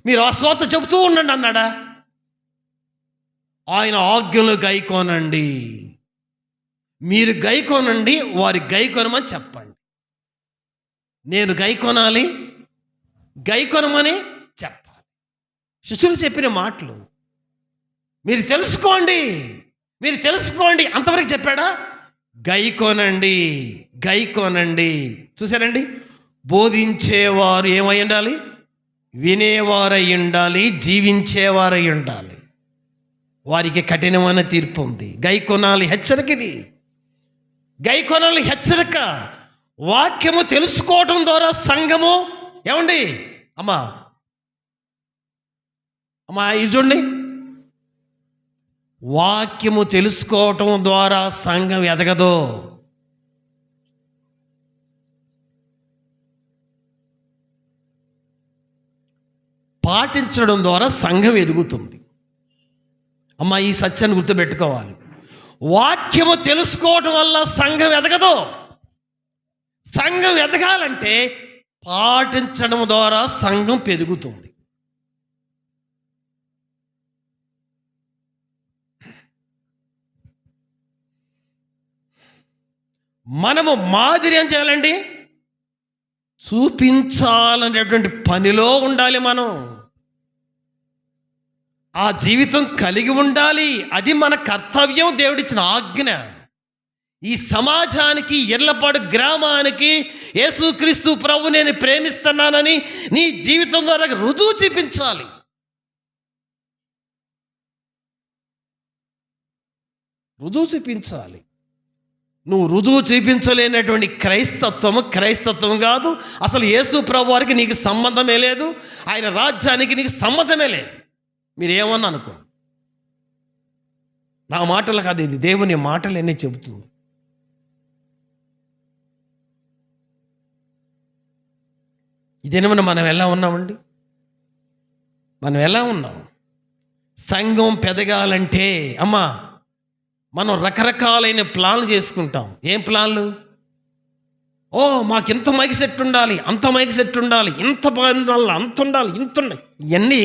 మీరు ఆ స్వార్థ చెబుతూ ఉండండి అన్నాడా? ఆయన ఆజ్ఞలు గైకొనండి, మీరు గైకొనండి, వారి గైకొనమని చెప్పండి. నేను గైకొనాలి, గైకొనమని చెప్పాలి. శిష్యులు చెప్పిన మాటలు మీరు తెలుసుకోండి, మీరు తెలుసుకోండి అంతవరకు చెప్పాడా? గైకొనండి, గైకొనండి. చూసారండి, బోధించేవారు ఏమై ఉండాలి? వినేవారై ఉండాలి, జీవించేవారై ఉండాలి. వారికి కఠినమైన తీర్పు ఉంది. గైకొనాలి, హెచ్చరిక ఇది. గైకొనాలి, హెచ్చరిక. వాక్యము తెలుసుకోవటం ద్వారా సంఘము ఏమండి అమ్మా ఇది చూడండి, వాక్యము తెలుసుకోవటం ద్వారా సంఘం ఎదగదు. పాటించడం ద్వారా సంఘం ఎదుగుతుంది. అమ్మ, ఈ సత్యాన్ని గుర్తుపెట్టుకోవాలి. వాక్యము తెలుసుకోవటం వల్ల సంఘం ఎదగదు. సంఘం ఎదగాలంటే పాటించడం ద్వారా సంఘం పెరుగుతుంది. మనము మాదిరి ఏం చేయాలండి? చూపించాలనేటువంటి పనిలో ఉండాలి. మనం ఆ జీవితం కలిగి ఉండాలి. అది మన కర్తవ్యం, దేవుడిచ్చిన ఆజ్ఞ. ఈ సమాజానికి, ఎర్లపాడు గ్రామానికి యేసుక్రీస్తు ప్రభు నేను ప్రేమిస్తున్నానని నీ జీవితం ద్వారా రుజువు చూపించాలి. రుజువు చూపించాలి. నువ్వు రుజువు చూపించలేనటువంటి క్రైస్తత్వం కాదు. అసలు యేసు ప్రభు వారికి నీకు సంబంధమే లేదు, ఆయన రాజ్యానికి నీకు సంబంధమే లేదు. మీరేమన్నా అనుకో, నా మాటలు కాదు, ఇది దేవుని మాటలు ఎన్ని చెబుతుంది. ఇదేమన్నా మనం ఎలా ఉన్నామండి? మనం ఎలా ఉన్నాం? సంఘం పెదగాలంటే అమ్మా మనం రకరకాలైన ప్లాన్లు చేసుకుంటాం. ఏం ప్లాన్లు? మాకు ఇంత మైక్ సెట్ ఉండాలి, అంత మైక్ సెట్ ఉండాలి, ఇంత ఉండాలి, అంత ఉండాలి, ఇంత ఉండాలి. ఇవన్నీ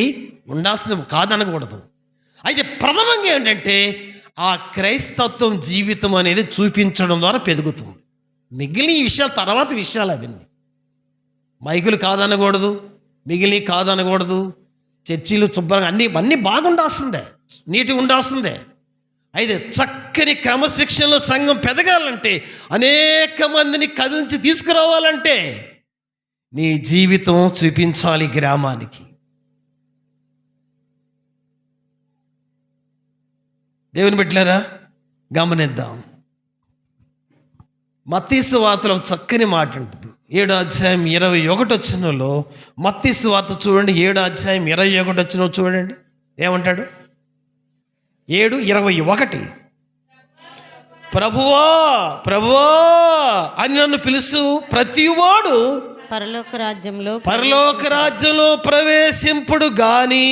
ఉండాల్సింది కాదనకూడదు. అయితే ప్రథమంగా ఏంటంటే ఆ క్రైస్తత్వం జీవితం అనేది చూపించడం ద్వారా పెరుగుతుంది. మిగిలిన ఈ విషయాలు తర్వాత విషయాలు. అవన్నీ మైకులు కాదనకూడదు, మిగిలిన కాదనకూడదు, చర్చీలు శుభ్రంగా అన్నీ బాగుండాల్సిందే, నీట్గా ఉండాల్సిందే. అయితే చక్కని క్రమశిక్షణలో సంఘం పెదగాలంటే, అనేక మందిని కదిలించి తీసుకురావాలంటే నీ జీవితం చూపించాలి గ్రామానికి. దేవుని బిడ్డలారా గమనిద్దాం. మత్తయి సువార్తలో చక్కని మాట ఉంటుంది. 7వ అధ్యాయం 21 వచనంలో మత్తయి సువార్త చూడండి. 7వ అధ్యాయం 21 వచనం చూడండి, ఏమంటాడు? 7:21 ప్రభువా ప్రభువా అని నన్ను పిలుసు ప్రతివాడు పరలోక రాజ్యంలో ప్రవేశింపుడు గాని.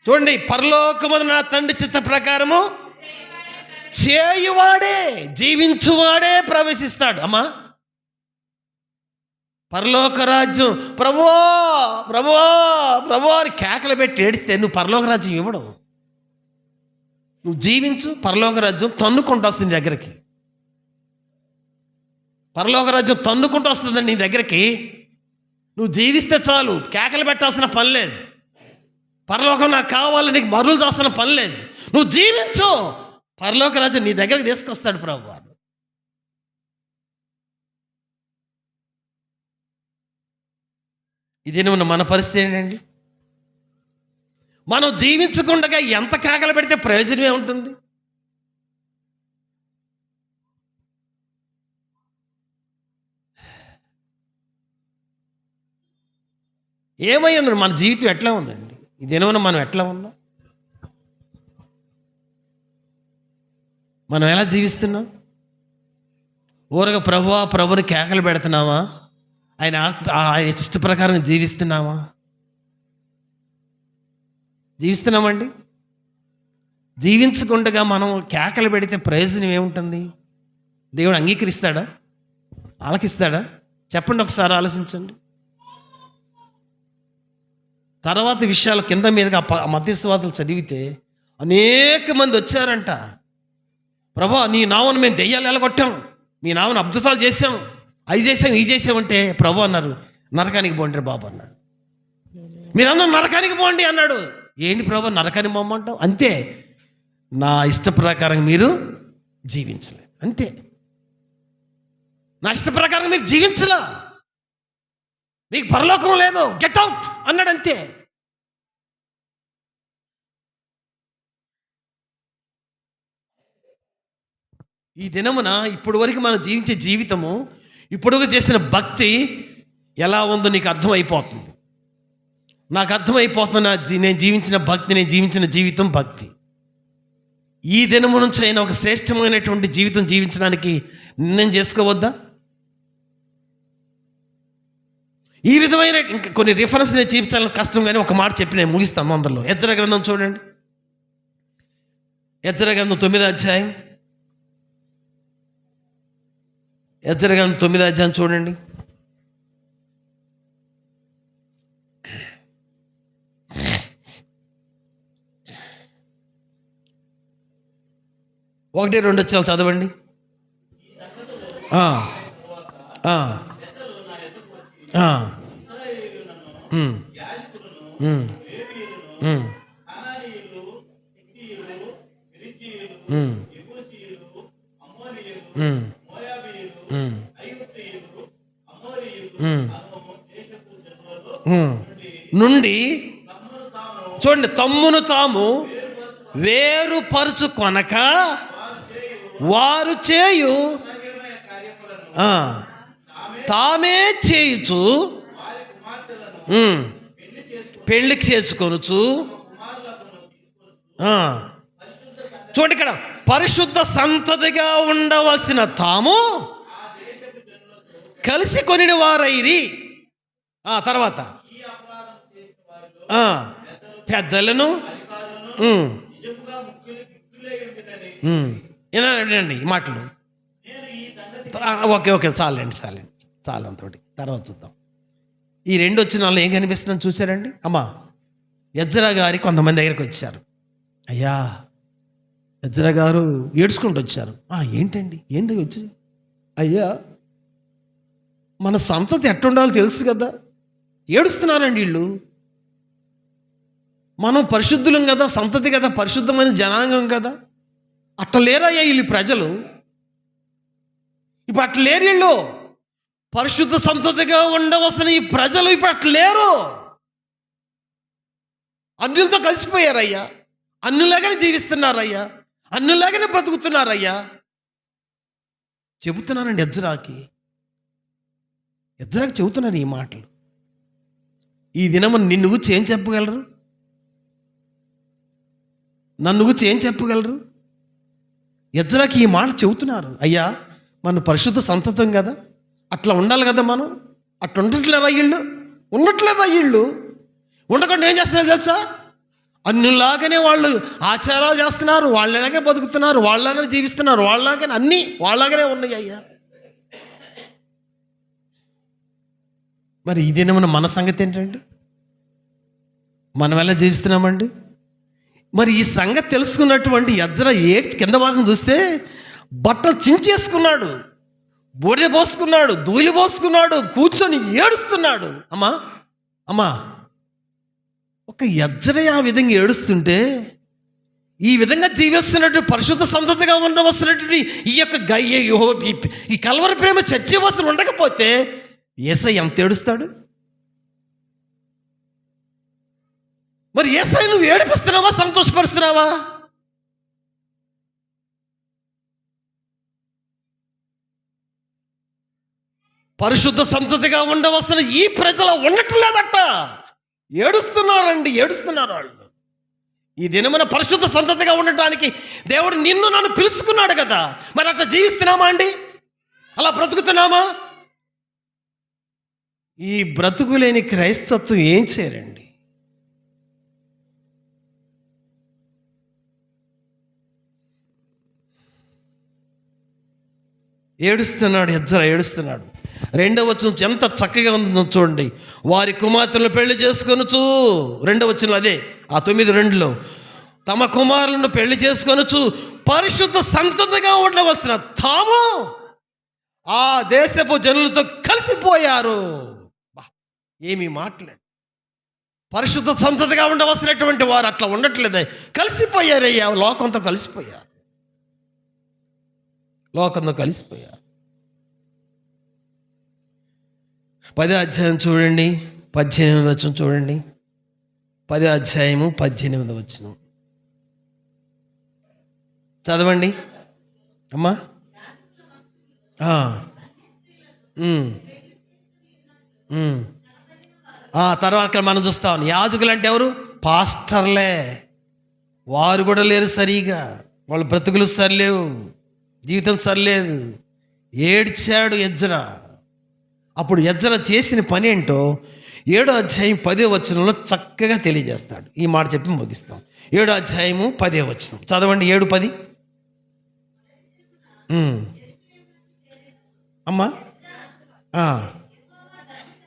చూడండి, పరలోకమందు నా తండ్రి చిత్త ప్రకారము చేయువాడే, జీవించువాడే ప్రవేశిస్తాడు. అమ్మా, పరలోక రాజ్యం ప్రభువా ప్రభువా ప్రభువా అని కేకలు పెట్టి ఏడిస్తే నువ్వు పరలోక రాజ్యం ఇవ్వడం. నువ్వు జీవించు, పరలోక రాజ్యం తన్నుకుంటూ వస్తుంది నీ దగ్గరికి. పరలోక రాజ్యం తన్నుకుంటూ వస్తుందండి నీ దగ్గరికి. నువ్వు జీవిస్తే చాలు, కేకలు పెట్టాల్సిన పని లేదు. పరలోకం నాకు కావాలి, నీకు మరులు చేస్తున్న పని లేదు. నువ్వు జీవించు, పరలోక రాజు నీ దగ్గరికి తీసుకొస్తాడు ప్రభువు. ఇదేమన్నా మన పరిస్థితి ఏంటండి? మనం జీవించకుండా ఎంత కేకలు పెడితే ప్రయోజనమే ఉంటుంది? ఏమైంది? మన జీవితం ఎట్లా ఉందండి? ఇదేమన్నా మనం ఎట్లా ఉన్నాం? మనం ఎలా జీవిస్తున్నాం? ఊరగా ప్రభుని కేకలు పెడుతున్నామా? ఆయన ఇష్ట ప్రకారం జీవిస్తున్నామా? జీవిస్తున్నామండి? జీవించకుండా మనం కేకలు పెడితే ప్రయోజనం ఏముంటుంది? దేవుడు అంగీకరిస్తాడా? ఆలకిస్తాడా? చెప్పండి, ఒకసారి ఆలోచించండి. తర్వాత విషయాలు కింద మీదగా మధ్యస్వాదులు చదివితే అనేక మంది వచ్చారంట. ప్రభా, నీ నామను మేము దెయ్యాలు ఎలగొట్టాం, నీ నామను అద్భుతాలు చేసాం, అవి చేసాం, ఇవి చేసామంటే ప్రభు అన్నారు, నరకానికి పోండి బాబు అన్నాడు. మీరందరూ నరకానికి పోండి అన్నాడు. ఏంటి ప్రభు నరకానికి పోమంటావు? అంతే, నా ఇష్ట ప్రకారం మీరు జీవించలేదు, అంతే. నా ఇష్ట ప్రకారం మీరు జీవించలా, మీకు పరలోకం లేదు, గెట్ అవుట్ అన్నాడు, అంతే. ఈ దినమున ఇప్పుడు వరకు మనం జీవించే జీవితము, ఇప్పుడు చేసిన భక్తి ఎలా ఉందో నీకు అర్థమైపోతుంది. నాకు అర్థమైపోతున్న నేను జీవించిన భక్తి, నేను జీవించిన జీవితం భక్తి. ఈ దినము నుంచి అయినా ఒక శ్రేష్టమైనటువంటి జీవితం జీవించడానికి నిర్ణయం చేసుకోవద్దా? ఈ విధమైన ఇంకా కొన్ని రిఫరెన్స్ నేను చూపించాలని కష్టం, కానీ ఒక మాట చెప్పి నేను ముగిస్తాను. అందులో ఎజ్రా గ్రంథం చూడండి. ఎజ్రా గ్రంథం 9వ అధ్యాయం. ఎజ్రా గ్రంథం 9వ అధ్యాయం చూడండి. ఒకటి రెండు వచ్చాలు చదవండి. నుండి చూడండి, తమ్మును తాము వేరుపరుచు కొనక వారు చేయు తామే చేయుచు పెళ్లి చేసుకొనుచు. చూడండి, ఇక్కడ పరిశుద్ధ సంతతిగా ఉండవలసిన తాము కలిసి కొనిన వారైరి. తర్వాత పెద్దలను వినండి ఈ మాటలు. ఓకే చాలండి చాలు అంతటి, తర్వాత చూద్దాం. ఈ రెండు వచ్చిన వాళ్ళు ఏం కనిపిస్తుందని చూసారండి? అమ్మా, ఎజ్రా గారి కొంతమంది దగ్గరికి వచ్చారు. అయ్యా, ఎజ్రా గారు ఏడ్చుకుంటూ వచ్చారు. ఏంటండి, ఏంది వచ్చి? అయ్యా, మన సంతతి ఎట్టుండాలో తెలుసు కదా, ఏడుస్తున్నారండి వీళ్ళు. మనం పరిశుద్ధులం కదా, సంతతి కదా, పరిశుద్ధమైన జనాంగం కదా, అట్లా లేరయ్యా వీళ్ళు ప్రజలు. ఇప్పుడు అట్లా లేరు వీళ్ళు. పరిశుద్ధ సంతతిగా ఉండవలసిన ఈ ప్రజలు ఇప్పుడు అట్లా లేరు. అన్యులతో కలిసిపోయారయ్యా, అన్యులాగానే జీవిస్తున్నారయ్యా, అన్యులాగానే బతుకుతున్నారయ్యా. చెబుతున్నానండి ఎజ్రాకి చెబుతున్నాను ఈ మాటలు. ఈ దినము నిన్ను గురించి ఏం చెప్పగలరు? నన్ను గురించి ఏం చెప్పగలరు? ఎజ్రాకి ఈ మాట చెబుతున్నారు. అయ్యా, మన పరిశుద్ధ సంతతం కదా, అట్లా ఉండాలి కదా మనం. అట్లా ఉండట్లేదా వీళ్ళు? ఉండట్లేదా వీళ్ళు? ఉండకుండా ఏం చేస్తున్నారు తెలుసా? అన్నులాగానే వాళ్ళు ఆచారాలు చేస్తున్నారు, వాళ్ళలాగే బతుకుతున్నారు, వాళ్ళలాగానే జీవిస్తున్నారు, వాళ్ళలాగానే అన్నీ వాళ్ళలాగానే ఉన్నాయి అయ్యా. మరి ఇదేమన్నా మన సంగతి ఏంటండి? మనం ఎలా జీవిస్తున్నామండి? మరి ఈ సంగతి తెలుసుకున్నటువంటి ఎజ్రా కింద భాగం చూస్తే బట్టలు చించేసుకున్నాడు, బూడిద పోసుకున్నాడు, ధూళి పోసుకున్నాడు, కూర్చొని ఏడుస్తున్నాడు. అమ్మా అమ్మా, ఒక ఎజ్రా ఆ విధంగా ఏడుస్తుంటే, ఈ విధంగా జీవిస్తున్నట్టు పరిశుద్ధ సంతతిగా ఉండవలసినటువంటి ఈ యొక్క ఈ కల్వరి ప్రేమ చర్చ వస్తువులు ఉండకపోతే యేసయ్య ఎంత ఏడుస్తాడు? మరి యేసయ్య నువ్వు ఏడిపిస్తున్నావా, సంతోషపరుస్తున్నావా? పరిశుద్ధ సంతతిగా ఉండవలసిన ఈ ప్రజలు ఉండటం లేదట. ఏడుస్తున్నారండి, ఏడుస్తున్నారు వాళ్ళు. ఈ దినమున పరిశుద్ధ సంతతిగా ఉండటానికి దేవుడు నిన్ను నన్ను పిలుచుకున్నాడు కదా. మరి అట్లా జీవిస్తున్నామా అండి? అలా బ్రతుకుతున్నామా? ఈ బ్రతుకులేని క్రైస్తత్వం ఏం చేయరండి. ఏడుస్తున్నాడు, ఎజ్రా ఏడుస్తున్నాడు. 2వ వచనం ఎంత చక్కగా ఉందో చూడండి. వారి కుమార్తెలను పెళ్లి చేసుకొనుచు, 2వ వచనం అదే, ఆ 9:2లో తమ కుమారులను పెళ్లి చేసుకొనుచు పరిశుద్ధ సంతతిగా ఉండవలసిన తాము ఆ దేశపు జనులతో కలిసిపోయారు. ఏమి మాట్లాడు. పరిశుద్ధ సంతతిగా ఉండవలసినటువంటి వారు అట్లా ఉండట్లేదే, కలిసిపోయారయ్యా, లోకంతో కలిసిపోయారు, లోకంతో కలిసిపోయారు. 10వ అధ్యాయం చూడండి, 18వ వచనం చూడండి. 10వ అధ్యాయము 18వ వచనం చదవండి అమ్మా. తర్వాత మనం చూస్తాం, యాజకులు అంటే ఎవరు? పాస్టర్లే. వారు కూడా లేరు సరిగా, వాళ్ళ బ్రతుకులు సరిలేవు, జీవితం సరిలేదు. ఏడ్చాడు ఎజ్రా. అప్పుడు ఎజ్రా చేసిన పని ఏంటో 7వ అధ్యాయం 10వ వచనంలో చక్కగా తెలియజేస్తాడు. ఈ మాట చెప్పి ముగిస్తాం. 7వ అధ్యాయము 10వ వచనం చదవండి. 7:10 అమ్మా.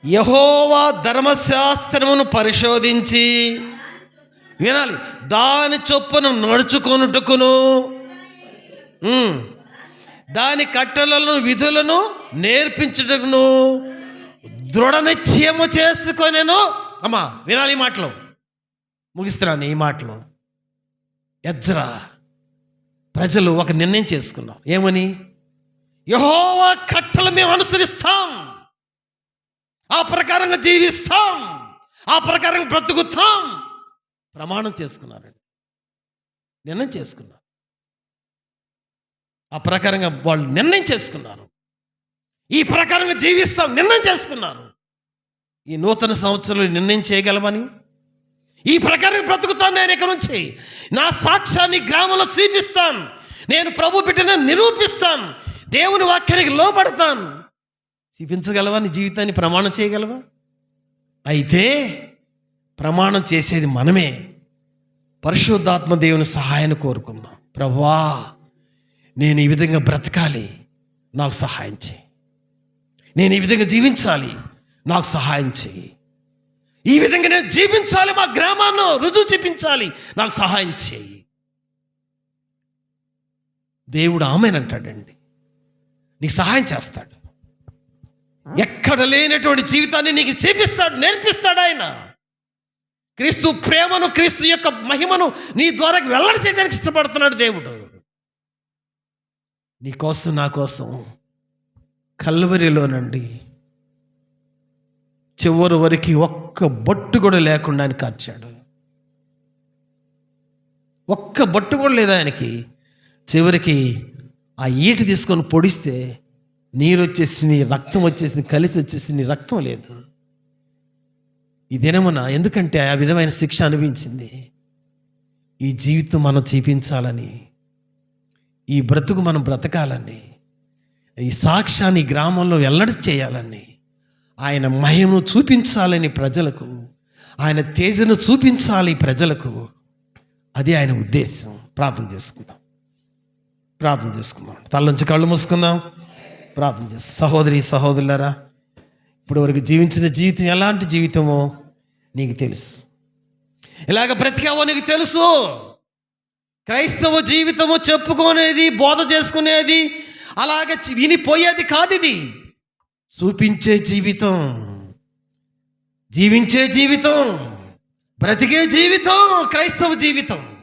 యెహోవా ధర్మశాస్త్రమును పరిశోధించి, వినాలి, దాని చొప్పున నడుచుకొనుటకును దాని కట్టలను విధులను నేర్పించుటకును దృఢ నిశ్చయము చేసుకొనెను. అమ్మా వినాలి ఈ మాటలు, ముగిస్తున్నాను ఈ మాటలు. ఎజ్రా ప్రజలు ఒక నిర్ణయం చేసుకున్నారు. ఏమని? యెహోవా కట్టలు మేము అనుసరిస్తాం, ఆ ప్రకారంగా జీవిస్తాం, ఆ ప్రకారంగా బ్రతుకుతాం. ప్రమాణం చేసుకున్నారండి, నిర్ణయం చేసుకున్నారు. ఆ ప్రకారంగా వాళ్ళు నిర్ణయం చేసుకున్నారు. ఈ ప్రకారంగా జీవిస్తాం నిర్ణయం చేసుకున్నారు. ఈ నూతన సంవత్సరంలో నిర్ణయం చేయగలమని, ఈ ప్రకారం బ్రతుకుతాను, నేను ఇక నుంచి నా సాక్ష్యాన్ని గ్రామంలో చూపిస్తాను, నేను ప్రభు బిడ్డను నిరూపిస్తాను, దేవుని వాక్యానికి లోబడతాను. చూపించగలవా? నీ జీవితాన్ని ప్రమాణం చేయగలవా? అయితే ప్రమాణం చేసేది మనమే. పరిశుద్ధాత్మ దేవుని సహాయాన్ని కోరుకుందాం. ప్రభువా, నేను ఈ విధంగా బ్రతకాలి, నాకు సహాయం చేయి. నేను ఈ విధంగా జీవించాలి, నాకు సహాయం చేయి. ఈ విధంగా నేను జీవించాలి, మా గ్రామాన్ని రుజువు చూపించాలి, నాకు సహాయం చేయి. దేవుడు ఆమేనంటాడండి, నీకు సహాయం చేస్తాడు. ఎక్కడ లేనటువంటి జీవితాన్ని నీకు చూపిస్తాడు, నేర్పిస్తాడు. ఆయన క్రీస్తు ప్రేమను, క్రీస్తు యొక్క మహిమను నీ ద్వారా వెల్లడి చేయడానికి ఇష్టపడుతున్నాడు దేవుడు. నీ కోసం, నా కోసం కల్వరిలోనండి చివరి వరకు ఒక్క బొట్టు కూడా లేకుండా ఆయన కార్చాడు. ఒక్క బొట్టు కూడా లేదు ఆయనకి. చివరికి ఆ ఈట తీసుకొని పొడిస్తే నీరు వచ్చేసింది, రక్తం వచ్చేసింది, కలిసి వచ్చేసింది, రక్తం లేదు. ఈ దినమున ఎందుకంటే ఆ విధమైన శిక్ష అనిపించింది. ఈ జీవితం మనం చూపించాలని, ఈ బ్రతుకు మనం బ్రతకాలని, ఈ సాక్ష్యాన్ని గ్రామంలో వెల్లడి చేయాలని, ఆయన మహిమను చూపించాలని ప్రజలకు, ఆయన తేజను చూపించాలి ప్రజలకు. అది ఆయన ఉద్దేశం. ప్రార్థన చేసుకుందాం, ప్రార్థన చేసుకుందాం. తల నుంచి కళ్ళు మూసుకుందాం, ప్రార్థన చేస్తాం. సహోదరి సహోదరులారా, ఇప్పుడు వరకు జీవించిన జీవితం ఎలాంటి జీవితమో నీకు తెలుసు, ఇలాగ బ్రతికావో నీకు తెలుసు. క్రైస్తవ జీవితము చెప్పుకునేది, బోధ చేసుకునేది, అలాగ వినిపోయేది కాదు ఇది. చూపించే జీవితం, జీవించే జీవితం, బ్రతికే జీవితం క్రైస్తవ జీవితం.